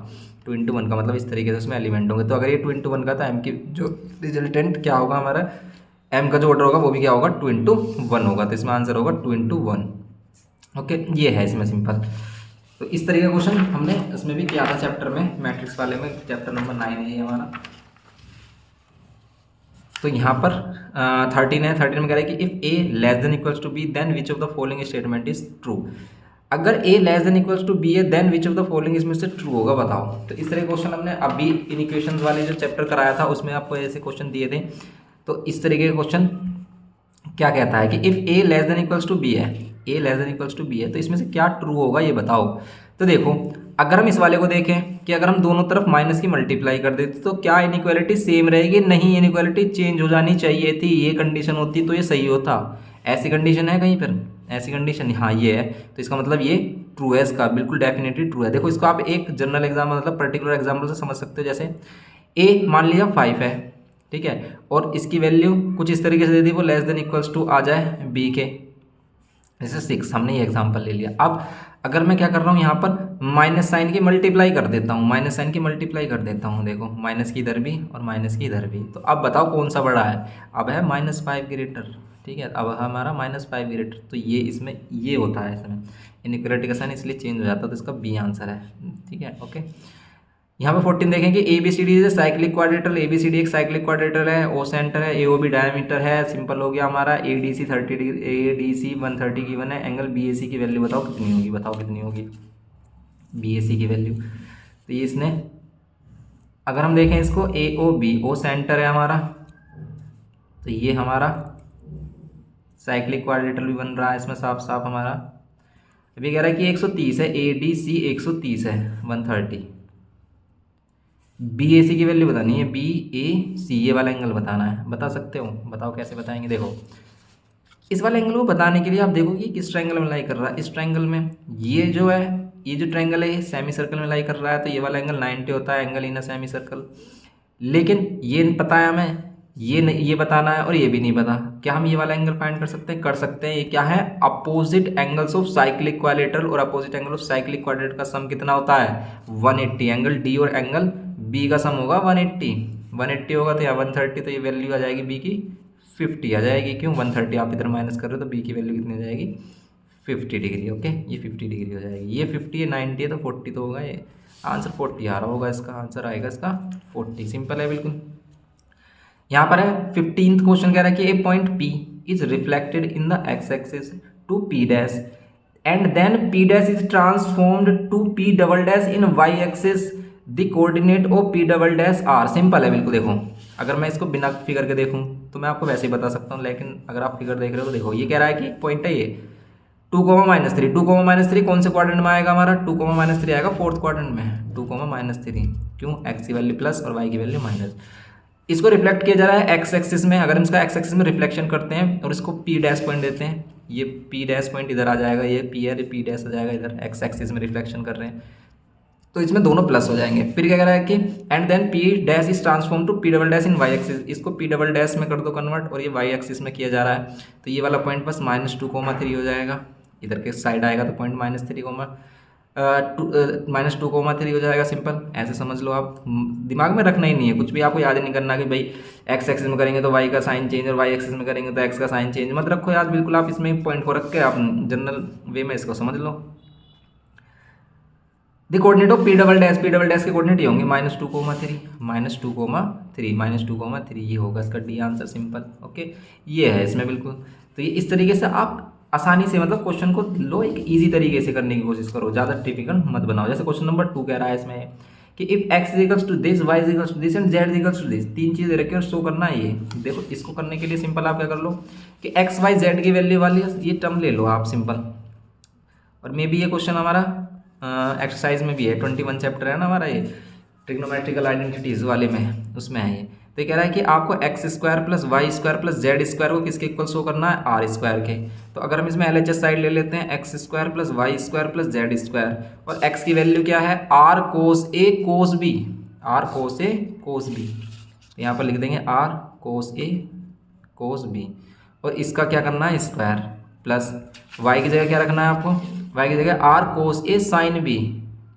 [SPEAKER 1] 2 × 1 का मतलब इस तरीके से उसमें एलिमेंट होंगे। तो अगर ये 2 × 1 का था, M की जो रिजल्टेंट क्या होगा हमारा, M का जो ऑर्डर होगा वो भी क्या होगा 2 × 1 होगा। तो इसमें आंसर होगा 2 × 1। ओके, ये है इसमें सिंपल। तो इस तरीके का क्वेश्चन हमने इसमें भी किया था चैप्टर में, मैट्रिक्स वाले में, चैप्टर नंबर 9 है ये हमारा। तो यहाँ पर 13 है, 13 में कह रहा है कि if A < = B then which of the following statement is true. अगर A < B है then which of the following इसमें से ट्रू होगा, बताओ। तो इस तरह क्वेश्चन हमने अभी इन इक्वेशंस वाले जो चैप्टर कराया था उसमें आपको ऐसे क्वेश्चन दिए थे। तो इस तरीके का क्वेश्चन क्या कहता है कि इफ़ A < B है, A < B है, तो इसमें से क्या ट्रू होगा ये बताओ। तो देखो अगर हम इस वाले को देखें कि अगर हम दोनों तरफ माइनस की मल्टीप्लाई कर देते तो क्या इनइक्वालिटी सेम रहेगी? नहीं, इनइक्वालिटी चेंज हो जानी चाहिए थी। ये कंडीशन होती तो ये सही होता। ऐसी कंडीशन है कहीं पर? ऐसी कंडीशन हाँ ये है, तो इसका मतलब ये ट्रू है, इसका बिल्कुल डेफिनेटली ट्रू है। देखो इसको आप एक जनरल एग्जाम्पल मतलब पर्टिकुलर एग्जाम्पल से समझ सकते हो। जैसे ए मान लिया 5 है, ठीक है, और इसकी वैल्यू कुछ इस तरीके से दे दी, वो लेस देन इक्वल्स टू आ जाए बी के, जैसे 6, हमने ये एग्जाम्पल ले लिया। अब अगर मैं क्या कर रहा हूँ यहाँ पर माइनस साइन की मल्टीप्लाई कर देता हूँ, माइनस साइन की मल्टीप्लाई कर देता हूँ, देखो माइनस की इधर भी और माइनस की इधर भी, तो अब बताओ कौन सा बड़ा है? अब है -5 ग्रेटर, ठीक है, अब हमारा -5 ग्रेटर, तो ये इसमें ये होता है, इसमें इनइक्वालिटी का साइन इसलिए चेंज हो जाता है, तो इसका बी आंसर है, ठीक है, ओके। यहाँ पे 14 देखेंगे A B C D is cyclic quadrilateral, A B C D एक साइक्लिक क्वाड्रेटर है, ओ सेंटर है, ए ओ बी डायमीटर है, सिंपल हो गया हमारा। A D C 30 degree, A D C 130 की वन है, एंगल बी ए सी की वैल्यू बताओ कितनी होगी, बताओ कितनी होगी बी ए सी की वैल्यू। तो ये इसने अगर हम देखें इसको ए ओ बी, ओ सेंटर है हमारा, तो ये हमारा साइक्लिक क्वाड्रेटर भी बन रहा है इसमें साफ साफ हमारा। अभी कह रहा है कि 130 है, ए डी सी 130 है 130, बी ए सी की वैल्यू बतानी है, बी ए सी ये वाला एंगल बताना है। बता सकते हो? बताओ कैसे बताएंगे। देखो इस वाले एंगल को बताने के लिए आप देखो कि किस ट्रायंगल में लाई कर रहा है। इस ट्रायंगल में ये जो है, ये जो ट्रायंगल है ये सेमी सर्कल में लाई कर रहा है, तो ये वाला एंगल 90 होता है, angle in a semi circle. लेकिन ये पता है हमें, ये बताना है और ये भी नहीं पता। क्या हम ये वाला एंगल फाइंड कर सकते हैं? कर सकते हैं। ये क्या है? Opposite angles of cyclic quadrilateral, और opposite angle of cyclic quadrilateral का सम कितना होता है? 180। एंगल डी और एंगल बी का सम होगा 180। 180 होगा तो यहाँ 130, तो ये वैल्यू आ जाएगी बी की 50 आ जाएगी। क्यों? 130 आप इधर माइनस कर रहे हो तो बी की वैल्यू कितनी आ जाएगी? 50 डिग्री। ओके, ये 50 डिग्री हो जाएगी। ये 50 है, 90 है, तो 40 तो होगा। ये आंसर 40 आ रहा होगा, इसका आंसर आएगा इसका 40। सिंपल है बिल्कुल। यहाँ पर है 15th क्वेश्चन कह रहा है कि a point P is reflected in the x axis to P dash and then P dash is transformed to P double dash in y axis, the coordinate of P double dash are. Simple है बिल्कुल। देखो अगर मैं इसको बिना figure के देखूँ तो मैं आपको वैसे ही बता सकता हूँ, लेकिन अगर आप फिगर देख रहे हो तो देखो ये कह रहा है कि पॉइंट है ये 2,-3, 2,-3 कौन से क्वाड्रेंट में आएगा हमारा? 2,-3 आएगा फोर्थ क्वाड्रेंट में। 2,-3 क्यों? एक्स की वैल्यू प्लस और वाई की वैल्यू माइनस। इसको रिफ्लेक्ट किया जा रहा है एक्स एक्सिस में। अगर हम इसका एक्स एक्सिस में रिफ्लेक्शन करते हैं और इसको पी डैश पॉइंट देते हैं, ये पी डैश पॉइंट इधर आ जाएगा, ये पी है, पी डैश आ जाएगा इधर, एक्स एक्सिस में रिफ्लेक्शन कर रहे हैं तो इसमें दोनों प्लस हो जाएंगे। फिर क्या कह रहा है कि and then P dash is transform to P double dash in Y axis, इसको पी डबल डैश में कर दो कन्वर्ट, और ये वाई एक्सिस में किया जा रहा है, तो ये वाला पॉइंट बस -2,3 हो जाएगा। इधर के साइड आएगा तो पॉइंट -3,3 हो जाएगा। सिंपल ऐसे समझ लो आप, दिमाग में रखना ही नहीं है, कुछ भी आपको याद नहीं करना कि भाई एक्स एक्सिस में करेंगे तो वाई का साइन चेंज और वाई एक्सिस में करेंगे तो एक्स का साइन चेंज, मत रखो याद बिल्कुल। आप इसमें पॉइंट को रख के आप जनरल वे में इसको समझ लो। The coordinate of P double dash के कोऑर्डिनेट ये होंगे -2,3 ये होगा इसका डी आंसर। सिंपल ओके, ये है इसमें बिल्कुल। तो ये इस तरीके से आप आसानी से मतलब क्वेश्चन को लो, एक इजी तरीके से करने की कोशिश करो, ज़्यादा डिफिकल्ट मत बनाओ। जैसे क्वेश्चन नंबर 2 कह रहा है इसमें कि if x is equals to this, y is equals to this and z is equals to this, 3 चीज़ें रखे और शो करना है ये। देखो इसको करने के लिए सिंपल आप क्या कर लो कि x y z की वैल्यू वाली ये टर्म ले लो आप सिंपल। और मे बी ये क्वेश्चन हमारा एक्सरसाइज में भी है, 21 चैप्टर है ना हमारा ये ट्रिग्नोमेट्रिकल आइडेंटिटीज वाले में, उसमें है ये। तो कह रहा है कि आपको x² plus y² plus z² को किसके इक्वल शो करना है? r² के। तो अगर हम इसमें LHS साइड ले लेते हैं, x² plus y² plus z², और x की वैल्यू क्या है? r cos a cos b, r cos a cos b, तो यहाँ पर लिख देंगे r cos a cos b, और इसका क्या करना है? स्क्वायर, प्लस y की जगह क्या रखना है आपको? y की जगह r cos a sin b,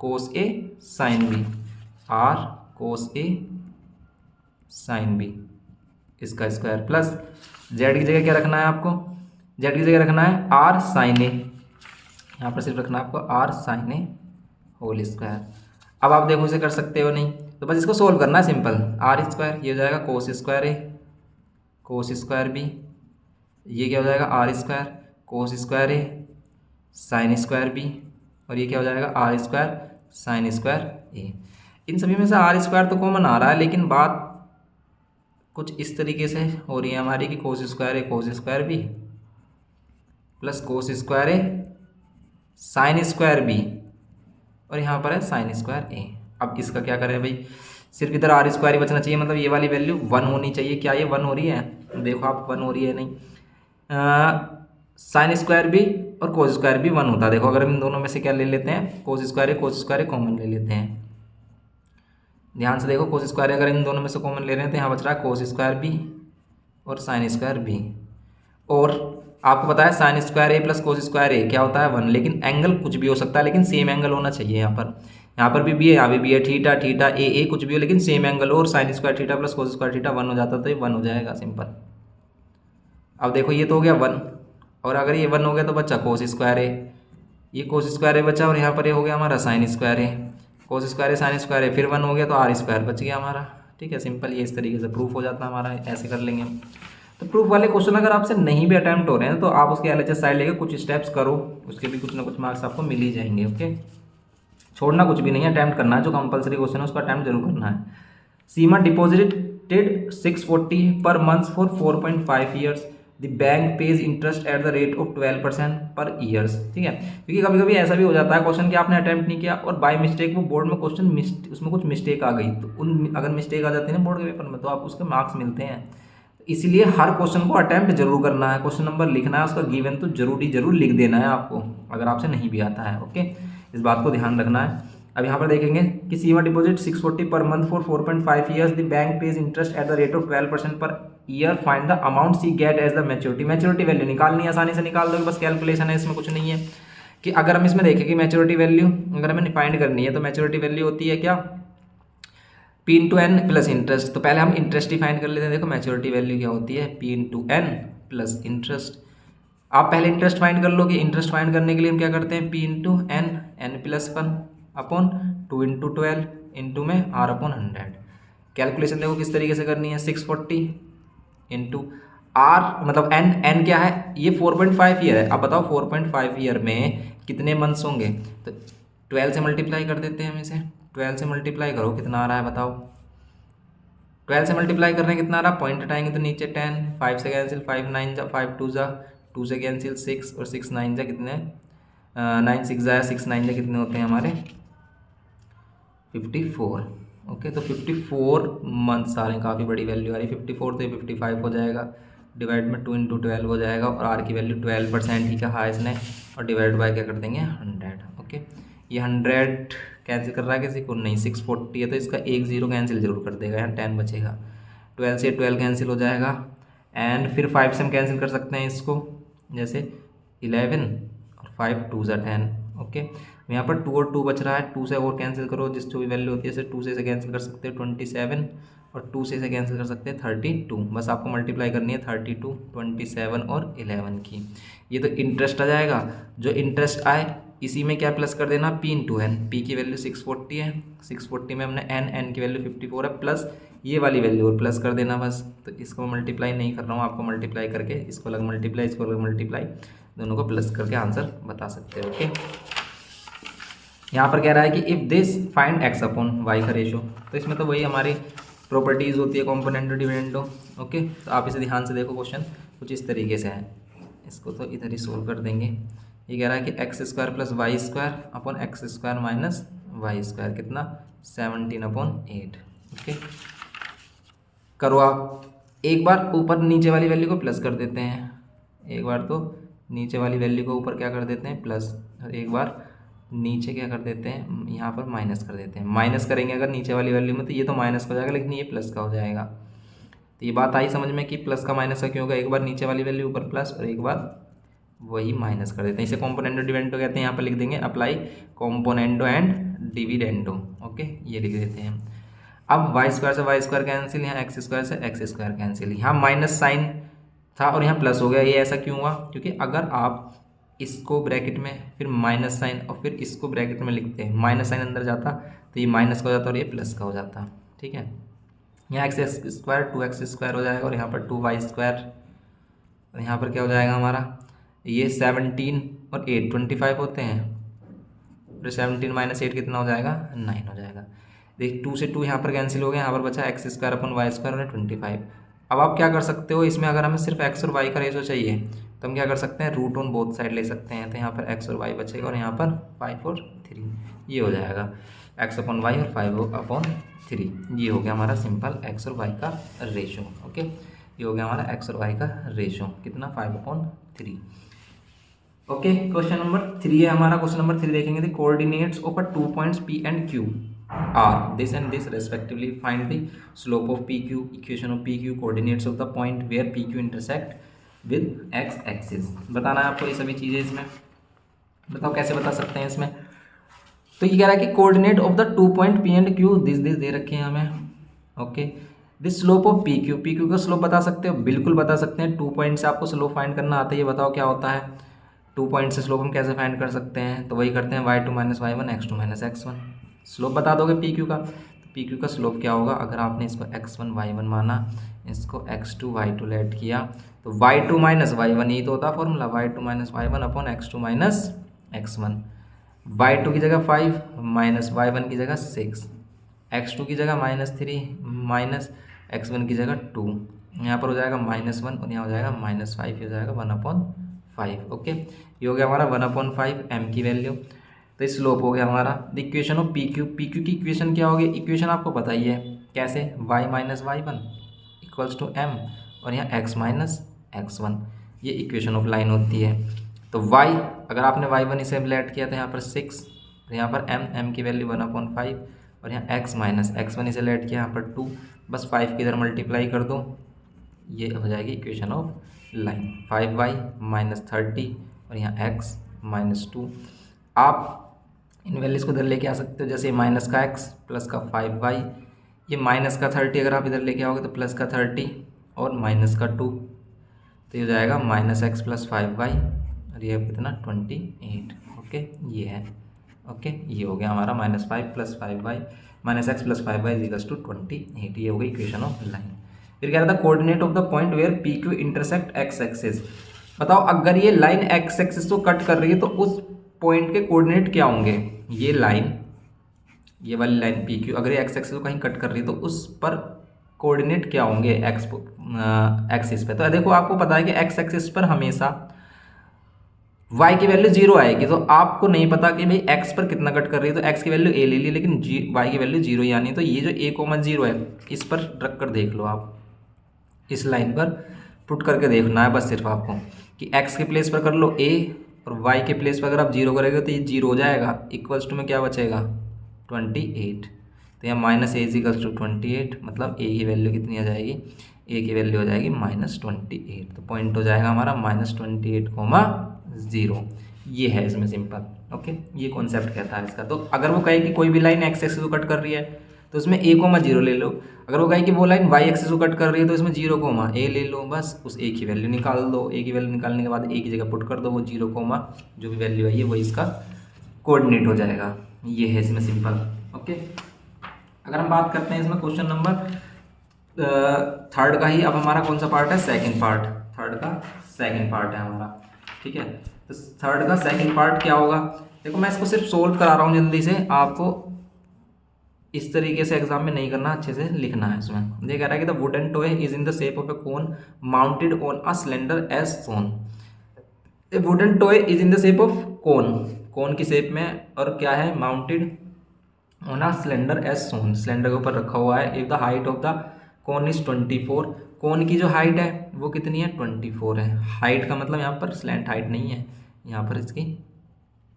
[SPEAKER 1] cos a sin b, r cos a sin b, इसका स्क्वायर, प्लस z की जगह क्या रखना है आपको? z की जगह रखना है r sin a, यहाँ पर सिर्फ रखना है आपको r sin a whole square. अब आप देखो इसे कर सकते हो नहीं, तो बस इसको सोल्व करना है सिंपल। r², ये हो जाएगा cos square a cos square b, ये क्या हो जाएगा? r² cos square a sin square b, और ये क्या हो जाएगा? r² sin square a। इन सभी में से r² तो कॉमन आ रहा है, लेकिन बात कुछ इस तरीके से हो रही है हमारी कि cos square a cos square b plus cos square a sin square b, और यहाँ पर है साइन स्क्वायर ए। अब इसका क्या करें भाई, सिर्फ इधर आर स्क्वायर ही बचना चाहिए, मतलब ये वाली वैल्यू 1 होनी चाहिए। क्या ये 1 हो रही है? देखो आप 1 हो रही है नहीं। साइन स्क्वायर भी और कोस स्क्वायर भी 1 होता है। देखो अगर हम इन दोनों में से क्या ले लेते हैं, कोस स्क्वायर कॉमन ले लेते हैं। ध्यान से देखो, कोस स्क्वायर अगर इन दोनों में से कॉमन ले रहे हैं तो यहाँ बच रहा है कोस स्क्वायर बी और साइन स्क्वायर बी। और आपको पता है साइन स्क्वायर ए प्लस कोस स्क्वायर ए क्या होता है 1, लेकिन एंगल कुछ भी हो सकता है, लेकिन सेम एंगल होना चाहिए। यहाँ पर भी है, यहाँ भी है, थीटा थीटा ए कुछ भी हो, लेकिन सेम एंगल हो। और sine square theta plus cos square theta 1 हो जाता तो ये 1 हो जाएगा, सिंपल। अब देखो ये तो हो गया 1, और अगर ये 1 हो गया तो बच्चा कोस स्क्वायर ए, ये कोस स्क्वायर ए बचा, और यहाँ पर ये हो गया हमारा साइन स्क्वायर ए, कोस स्क्वायर ए साइन स्क्वायर ए, फिर 1 हो गया तो आर स्क्वायर बच गया हमारा। ठीक है, सिंपल। ये इस तरीके से प्रूफ हो जाता है हमारा, ऐसे कर लेंगे हम। तो प्रूफ वाले क्वेश्चन अगर आपसे नहीं भी अटैम्प्ट हो रहे हैं तो आप उसके एलएचएस साइड लेके कुछ स्टेप्स करो, उसके भी कुछ ना कुछ मार्क्स आपको मिल ही जाएंगे। ओके, छोड़ना कुछ भी नहीं है, अटैम्प्ट करना है। जो कंपलसरी क्वेश्चन है उसका अटैम्प्ट जरूर करना है। सीमा deposited 640 per month for 4.5 years, the bank pays interest at the rate of 12% पर ईयर्स। ठीक है, क्योंकि कभी कभी ऐसा भी हो जाता है क्वेश्चन कि आपने अटैम्प्ट नहीं किया और बाय मिस्टेक वो बोर्ड में क्वेश्चन उसमें कुछ मिस्टेक आ गई, तो उन अगर मिस्टेक आ जाती है ना बोर्ड के पेपर में तो आप उसके मार्क्स मिलते हैं। इसलिए हर क्वेश्चन को अटैम्प्ट जरूर करना है, क्वेश्चन नंबर लिखना है, उसका गिवन तो जरूर लिख देना है आपको, अगर आपसे नहीं भी आता है। ओके, इस बात को ध्यान रखना है। अब यहाँ पर देखेंगे कि सीमा deposit 640 per month for 4.5 years, the bank pays interest at the rate of 12% per year, find the amount she get as the maturity value निकालनी है, आसानी से निकाल दो, बस कैलकुलेशन है, इसमें कुछ नहीं है। कि अगर हम इसमें देखें कि मैच्योरिटी वैल्यू अगर हमें फाइंड करनी है तो मैच्योरिटी वैल्यू होती है क्या, P into N plus interest. तो पहले हम इंटरेस्ट ही फाइंड कर लेते हैं। देखो मैच्योरिटी वैल्यू क्या होती है, P into N plus interest. आप पहले इंटरेस्ट फाइंड कर लो कि इंटरेस्ट फाइंड करने के लिए हम क्या करते हैं, P into N plus 1 upon 2 into 12 into में R अपॉन 100। कैलकुलेशन देखो किस तरीके से करनी है, 640 इंटू R मतलब एन क्या है, ये 4.5 ईयर है। अब बताओ 4.5 ईयर में कितने मंथ्स होंगे, तो 12 से मल्टीप्लाई कर देते हैं हम इसे। 12 से मल्टीप्लाई करो कितना आ रहा है बताओ, 12 से मल्टीप्लाई करने कितना आ रहा है, पॉइंट हटाएंगे तो नीचे 10, 5 से कैंसिल, 5 9 जा 5 2 जा 2 से कैंसिल 6 और 6 9 जा कितने, 9 6 जा 6 9 जा कितने होते हैं हमारे 54। ओके, तो 54 मंथ्स आ रहे हैं, काफ़ी बड़ी वैल्यू आ रही है 54, तो ये 55 हो जाएगा, डिवाइड में 2 इंटू 12 हो जाएगा, और आर की वैल्यू 12% ही कहा है इसने, और डिवाइड बाय क्या कर देंगे 100। ओके, ये 100 कैंसिल कर रहा है किसी को नहीं, 640 है तो इसका एक जीरो कैंसिल जरूर कर देगा, यहाँ 10 बचेगा, 12 से 12 कैंसिल हो जाएगा, एंड फिर 5 से हम कैंसिल कर सकते हैं इसको, जैसे 11 और 5 2 ज़ा 10। ओके, यहाँ पर 2 और 2 बच रहा है, 2 से और कैंसिल करो, जिस जो भी वैल्यू होती है इसे 2 से इसे कैंसिल कर सकते हो 27, और 2 से इसे कैंसिल कर सकते हैं 32। बस आपको मल्टीप्लाई करनी है 32, 27 और 11 की। ये तो इंटरेस्ट आ जाएगा, जो इंटरेस्ट आए इसी में क्या प्लस कर देना, P इंटू एन। पी की वैल्यू 640 है, 640 में हमने एन की वैल्यू 54 है, प्लस ये वाली वैल्यू और प्लस कर देना बस। तो इसको मल्टीप्लाई नहीं कर रहा हूँ, आपको मल्टीप्लाई करके इसको अलग मल्टीप्लाई, इसको अलग मल्टीप्लाई, दोनों को प्लस करके आंसर बता सकते हो। ओके, यहाँ पर कह रहा है कि if this find X upon Y का रेशो, तो इसमें तो वही हमारी प्रॉपर्टीज़ होती है, कॉम्पोनेंटो डिविडेंडो। ओके, तो आप इसे ध्यान से देखो, क्वेश्चन कुछ इस तरीके से है, इसको तो इधर ही सोल्व कर देंगे। ये कह रहा है कि X square plus Y square upon X square minus Y square कितना 17 अपॉन 8। ओके, करो आप एक बार ऊपर नीचे वाली वैल्यू को प्लस कर देते हैं, एक बार तो नीचे वाली वैल्यू को ऊपर क्या कर देते हैं प्लस, और एक बार नीचे क्या कर देते हैं यहाँ पर माइनस कर देते हैं। माइनस करेंगे अगर नीचे वाली वैल्यू में तो ये तो माइनस का हो जाएगा, लेकिन ये प्लस का हो जाएगा। तो ये बात आई समझ में कि प्लस का माइनस का क्यों होगा, एक बार नीचे वाली वैल्यू ऊपर प्लस और एक बार वही माइनस कर देते हैं। इसे कॉम्पोनेंटो डिविडेंडो कहते हैं। यहाँ पर लिख देंगे अप्लाई कॉम्पोनेंटो एंड डिविडेंडो। ओके, ये लिख देते हैं। अब वाई स्क्वायर से वाई स्क्वायर कैंसिल, यहाँ एक्स स्क्वायर से एक्स स्क्वायर कैंसिल, यहाँ माइनस साइन था और यहाँ प्लस हो गया। ये ऐसा क्यों हुआ, क्योंकि अगर आप इसको ब्रैकेट में फिर माइनस साइन और फिर इसको ब्रैकेट में लिखते हैं, माइनस साइन अंदर जाता तो ये माइनस का हो जाता और ये प्लस का हो जाता। ठीक है, यहाँ एक्स स्क्वायर 2x स्क्वायर हो जाएगा और यहाँ पर 2y स्क्वायर, और यहाँ पर क्या हो जाएगा हमारा, ये 17 और 8 25 होते हैं, फिर 17 माइनस 8 कितना हो जाएगा 9 हो जाएगा। देख 2 से 2 यहाँ पर कैंसिल हो गया, यहाँ पर बचा X square upon Y square और 25। अब आप क्या कर सकते हो, इसमें अगर हमें सिर्फ एक्स और वाई का रेशो चाहिए तो हम क्या कर सकते हैं, रूट ऑन बोथ साइड ले सकते हैं। तो यहाँ पर x और y बचेगा और यहाँ पर 5 और 3, ये हो जाएगा x/y और 5/3। ये हो गया हमारा सिंपल x और y का रेशो। ओके, ये हो गया हमारा x और y का रेशो कितना, 5/3। ओके, क्वेश्चन नंबर 3 है हमारा। क्वेश्चन नंबर 3 देखेंगे, the coordinates of a 2 points P and Q are this and this respectively. Find the slope of PQ, equation of PQ, coordinates of the point where PQ intersect with x axis। बताना है आपको ये सभी चीज़ें इसमें। बताओ कैसे बता सकते हैं इसमें। तो ये कह रहा है कि coordinate of the 2 point P and Q this they रखे हैं हमें। Okay, this slope of PQ, PQ का स्लोप बता सकते हो, बिल्कुल बता सकते हैं। 2 पॉइंट से आपको स्लोप फाइंड करना आता है, ये बताओ क्या होता है। 2 पॉइंट से स्लोप हम कैसे फाइंड कर सकते हैं, तो वही करते हैं y2 - y1 x2 - x1। Slope बता दोगे PQ का, तो PQ का स्लोप क्या होगा, अगर आपने इसको x1 y1 माना, इसको x2 y2 लेट किया, तो y2 - y1 यही तो होता है formula, y2 - y1 upon x2 - x1। y2 की जगह 5 माइनस y1 की जगह 6, x2 की जगह -3 माइनस x1 की जगह 2, यहाँ पर हो जाएगा -1 और यहाँ हो जाएगा -5, ये हो जाएगा 1/5। ओके, ये हो गया हमारा 1/5 m की वैल्यू। तो स्लोप हो गया हमारा। The equation of PQ, PQ की इक्वेशन क्या होगी, इक्वेशन आपको पता ही है कैसे, y - y1 equals to m और यहाँ x - x1, ये इक्वेशन ऑफ लाइन होती है। तो y अगर आपने y1 इसे लेट किया तो यहाँ पर 6 और यहाँ पर m की वैल्यू 1/5 और यहाँ x - x1 इसे लेट किया यहाँ पर 2, बस 5 की इधर मल्टीप्लाई कर दो, ये हो जाएगी इक्वेशन ऑफ लाइन। 5y - 30 और यहाँ x - 2। आप इन वैल्यूज़ को इधर लेके आ सकते हो, जैसे माइनस का x प्लस का 5y, ये माइनस का 30 अगर आप इधर लेके आओगे तो प्लस का 30 और माइनस का 2, तो ये हो जाएगा -x + 5y और ये कितना 28। ओके, ये है। ओके, ये हो गया हमारा -5 + 5y -x + 5y = 28, ये हो गई इक्वेशन ऑफ लाइन। फिर कह रहा था coordinate of the point where PQ intersect x axis. बताओ अगर ये लाइन x एक्सिस को कट कर रही है तो उस पॉइंट के कोऑर्डिनेट क्या होंगे। ये लाइन, ये वाली लाइन PQ अगर ये x एक्सिस को कहीं कट कर रही है तो उस पर कोऑर्डिनेट क्या होंगे एक्सिस पे। तो देखो आपको पता है कि x एक्सिस पर हमेशा y की वैल्यू 0 आएगी, तो आपको नहीं पता कि भाई x पर कितना कट कर रही है, तो x की वैल्यू a ले ली लेकिन y की वैल्यू 0 ही आनी। तो ये जो a,0 है इस पर रख कर देख लो, आप इस लाइन पर पुट करके देखना है बस सिर्फ आपको कि x के प्लेस पर कर लो a और y के प्लेस पर अगर आप 0 करोगे तो ये 0 हो जाएगा, इक्वल्स टू में क्या बचेगा 28। तो यहाँ -a = 28, मतलब a की वैल्यू कितनी आ जाएगी, a की वैल्यू हो जाएगी -28। तो पॉइंट हो जाएगा हमारा -28,0। ये है इसमें सिंपल। ओके, ये कॉन्सेप्ट कहता है इसका। तो अगर वो कहे कि कोई भी लाइन x एक्सिस को कट कर रही है तो उसमें a,0 ले लो, अगर वो कहे कि वो लाइन y एक्सिस को कट कर रही है तो इसमें 0,a ले लो, बस उस a की वैल्यू निकाल दो। a की वैल्यू निकालने के बाद a की जगह पुट कर दो, वो 0, जो भी वैल्यू है ये वही इसका कोऑर्डिनेट हो जाएगा। ये है इसमें सिंपल। ओके, अगर हम बात करते हैं इसमें क्वेश्चन नंबर 3 का ही, अब हमारा कौन सा पार्ट है, सेकंड पार्ट। 3 का सेकंड पार्ट है हमारा, ठीक है। तो 3 का सेकंड पार्ट क्या होगा, देखो मैं इसको सिर्फ सोल्व करा रहा हूँ जल्दी से, आपको इस तरीके से एग्जाम में नहीं करना, अच्छे से लिखना है इसमें। ये कह रहा है कि the wooden toy is in the shape of a cone mounted on a cylinder as shown. A wooden toy is in the shape of cone, cone की शेप में, और क्या है mounted on a cylinder as shown, cylinder के ऊपर रखा हुआ है। If the height of the cone is 24, cone की जो हाइट है वो कितनी है 24 है। हाइट का मतलब यहाँ पर स्लैंट हाइट नहीं है, यहाँ पर इसकी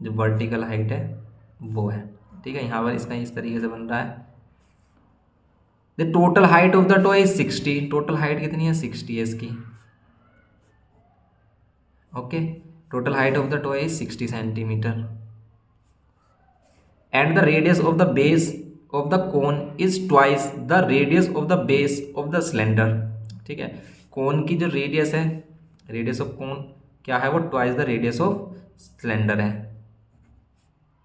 [SPEAKER 1] जो वर्टिकल हाइट है वो है, ठीक है। यहाँ पर इसका इस तरीके से बन रहा है। The total height of the toy is 60, total height कितनी है 60 है इसकी। Okay, total height of the toy is 60 centimetre and the radius of the base of the cone is twice the radius of the base of the cylinder, ठीक है। कोन की जो radius है, radius of cone क्या है वो twice the radius of cylinder है।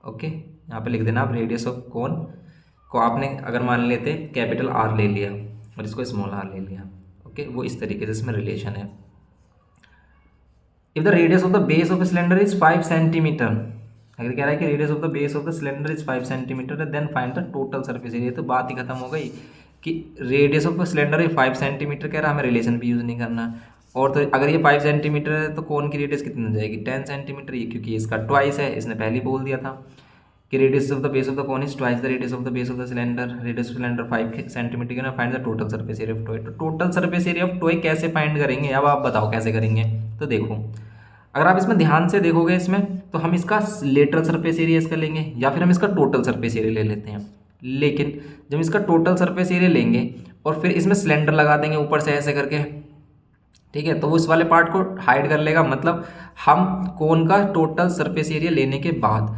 [SPEAKER 1] Okay, यहाँ पे लिख देना आप, रेडियस ऑफ कोन को आपने अगर मान लेते कैपिटल R ले लिया और इसको स्मॉल r ले लिया, ओके, वो इस तरीके से इसमें रिलेशन है। If the radius of the base of cylinder is 5 centimetre, अगर कह रहा है कि radius of the base of the cylinder is 5 centimetre, then find the total surface area. तो बात ही खत्म हो गई कि radius of the cylinder is 5 centimetre कह रहा है, हमें रिलेशन भी यूज़ नहीं करना। और तो अगर ये 5 सेंटीमीटर है तो कोन की रेडियस कितनी हो जाएगी 10 सेंटीमीटर, ये क्योंकि इसका ट्वाइस है, इसने पहले ही बोल दिया था कि radius of the base of the cone is twice the radius of the base of the cylinder, radius of cylinder 5 centimetre के ना, find the total surface area of toy. तो total surface area of toy कैसे find करेंगे, अब आप बताओ कैसे करेंगे। तो देखो अगर आप इसमें ध्यान से देखोगे इसमें, तो हम इसका लेटरल सरफेस एरिया इसका लेंगे या फिर हम इसका टोटल सरफेस एरिया ले लेते हैं। लेकिन जब इसका टोटल सरफेस एरिया लेंगे और फिर इसमें सिलेंडर लगा देंगे ऊपर से ऐसे करके, ठीक है, तो वो इस वाले पार्ट को हाइड कर लेगा। मतलब हम कोन का टोटल सरफेस एरिया लेने के बाद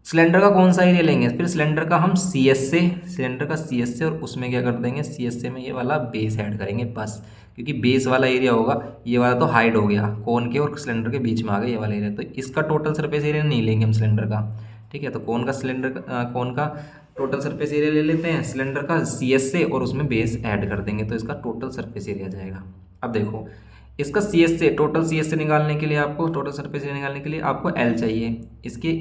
[SPEAKER 1] सिलेंडर का कौन सा एरिया लेंगे, फिर सिलेंडर का हम सिलेंडर का सी एस से, और उसमें क्या कर देंगे सी एस से में ये वाला बेस ऐड करेंगे बस, क्योंकि बेस वाला एरिया होगा, ये वाला तो हाइड हो गया, कोन के और सिलेंडर के बीच में आ गया ये वाला एरिया, तो इसका टोटल सरफेस एरिया नहीं लेंगे हम सिलेंडर का, ठीक है। तो कोन का टोटल सरफेस एरिया ले लेते हैं सिलेंडर का सी एस से, और उसमें बेस ऐड कर देंगे, तो इसका टोटल सरफेस एरिया जाएगा। अब देखो इसका सी एस से, टोटल सी एस से निकालने के लिए आपको, टोटल सरफेस एरिया निकालने के लिए आपको एल चाहिए, इसकी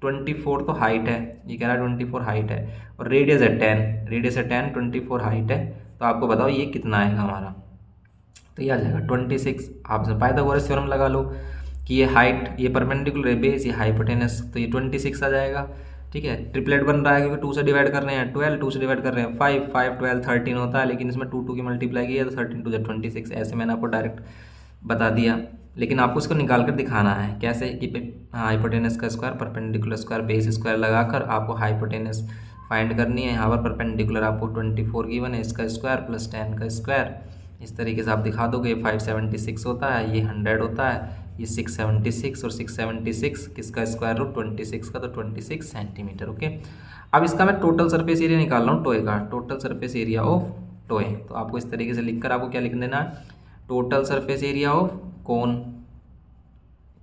[SPEAKER 1] 24 तो हाइट है, ये कह रहा है 24 हाइट है, और रेडियस है 10, रेडियस है 10, 24 हाइट है, तो आपको बताओ ये कितना आएगा हमारा। तो ये आ जाएगा 26। आप पाइथागोरस थ्योरम लगा लो कि ये हाइट, ये परपेंडिकुलर है बेस, ये हाइपोटेनस, तो ये 26 आ जाएगा, ठीक है। ट्रिपलेट बन रहा है क्योंकि 2 से डिवाइड कर रहे हैं 12, 2 से डिवाइड कर रहे हैं 5, 5 12 13 होता है, लेकिन इसमें 2 की मल्टीप्लाई की है तो 13 2 26, ऐसे मैंने आपको डायरेक्ट बता दिया। लेकिन आपको इसको निकाल कर दिखाना है कैसे कि हाइपोटेनस का square, perpendicular square, base square लगाकर आपको हाइपोटेनस फाइंड करनी है। यहाँ पर परपेंडिकुलर आपको 24 गिवन है, इसका स्क्वायर प्लस 10 का स्क्वायर, इस तरीके से आप दिखा दोगे। 576 होता है, ये 100 होता है, ये 676, और 676 किसका स्क्वायर रूट 26 का, तो 26 सेंटीमीटर, ओके। अब इसका मैं टोटल सरफेस एरिया निकाल रहा हूँ टॉय का, total surface area of toy. तो आपको इस तरीके से लिखकर आपको क्या लिख देना है, total surface area of cone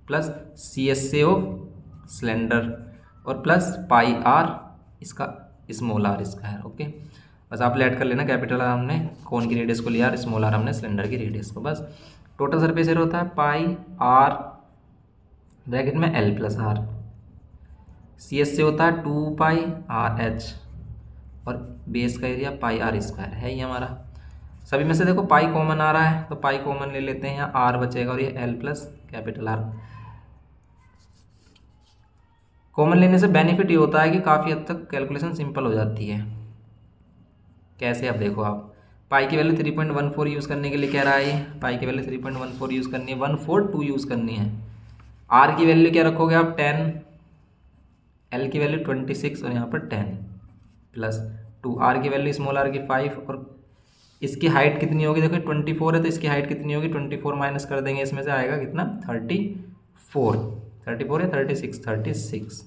[SPEAKER 1] plus C S से ऑफ सिलेंडर, और प्लस पाई आर इसका स्मॉल आर इसका है, ओके। बस आप ऐड कर लेना, कैपिटल आर हमने कोन की रेडियस को लिया और स्मॉल आर हमने सिलेंडर की रेडियस को। बस टोटल सरफेस एरिया होता है पाई आर ब्रैकेट में L plus R, C S से होता है 2 पाई आर एच, और बेस का एरिया पाई आर स्क्वायर है ये हमारा। सभी में से देखो पाई कॉमन आ रहा है, तो पाई कॉमन ले लेते हैं, यहाँ आर बचेगा और ये L plus capital R. Common लेने से बेनिफिट ये होता है कि काफ़ी हद तक कैलकुलेशन सिंपल हो जाती है। कैसे, अब देखो आप पाई की वैल्यू 3.14 यूज़ करने के लिए कह रहा है ये, पाई की वैल्यू 3.14 यूज़ करनी है, 142 यूज़ करनी है। आर की वैल्यू क्या रखोगे आप 10, एल की वैल्यू 26 और यहाँ पर 10 प्लस 2, आर की वैल्यू स्मॉल आर की 5, और इसकी हाइट कितनी होगी, देखो 24 है तो इसकी हाइट कितनी होगी, 24 माइनस कर देंगे, इसमें से आएगा कितना 34, 34 है 36, 36,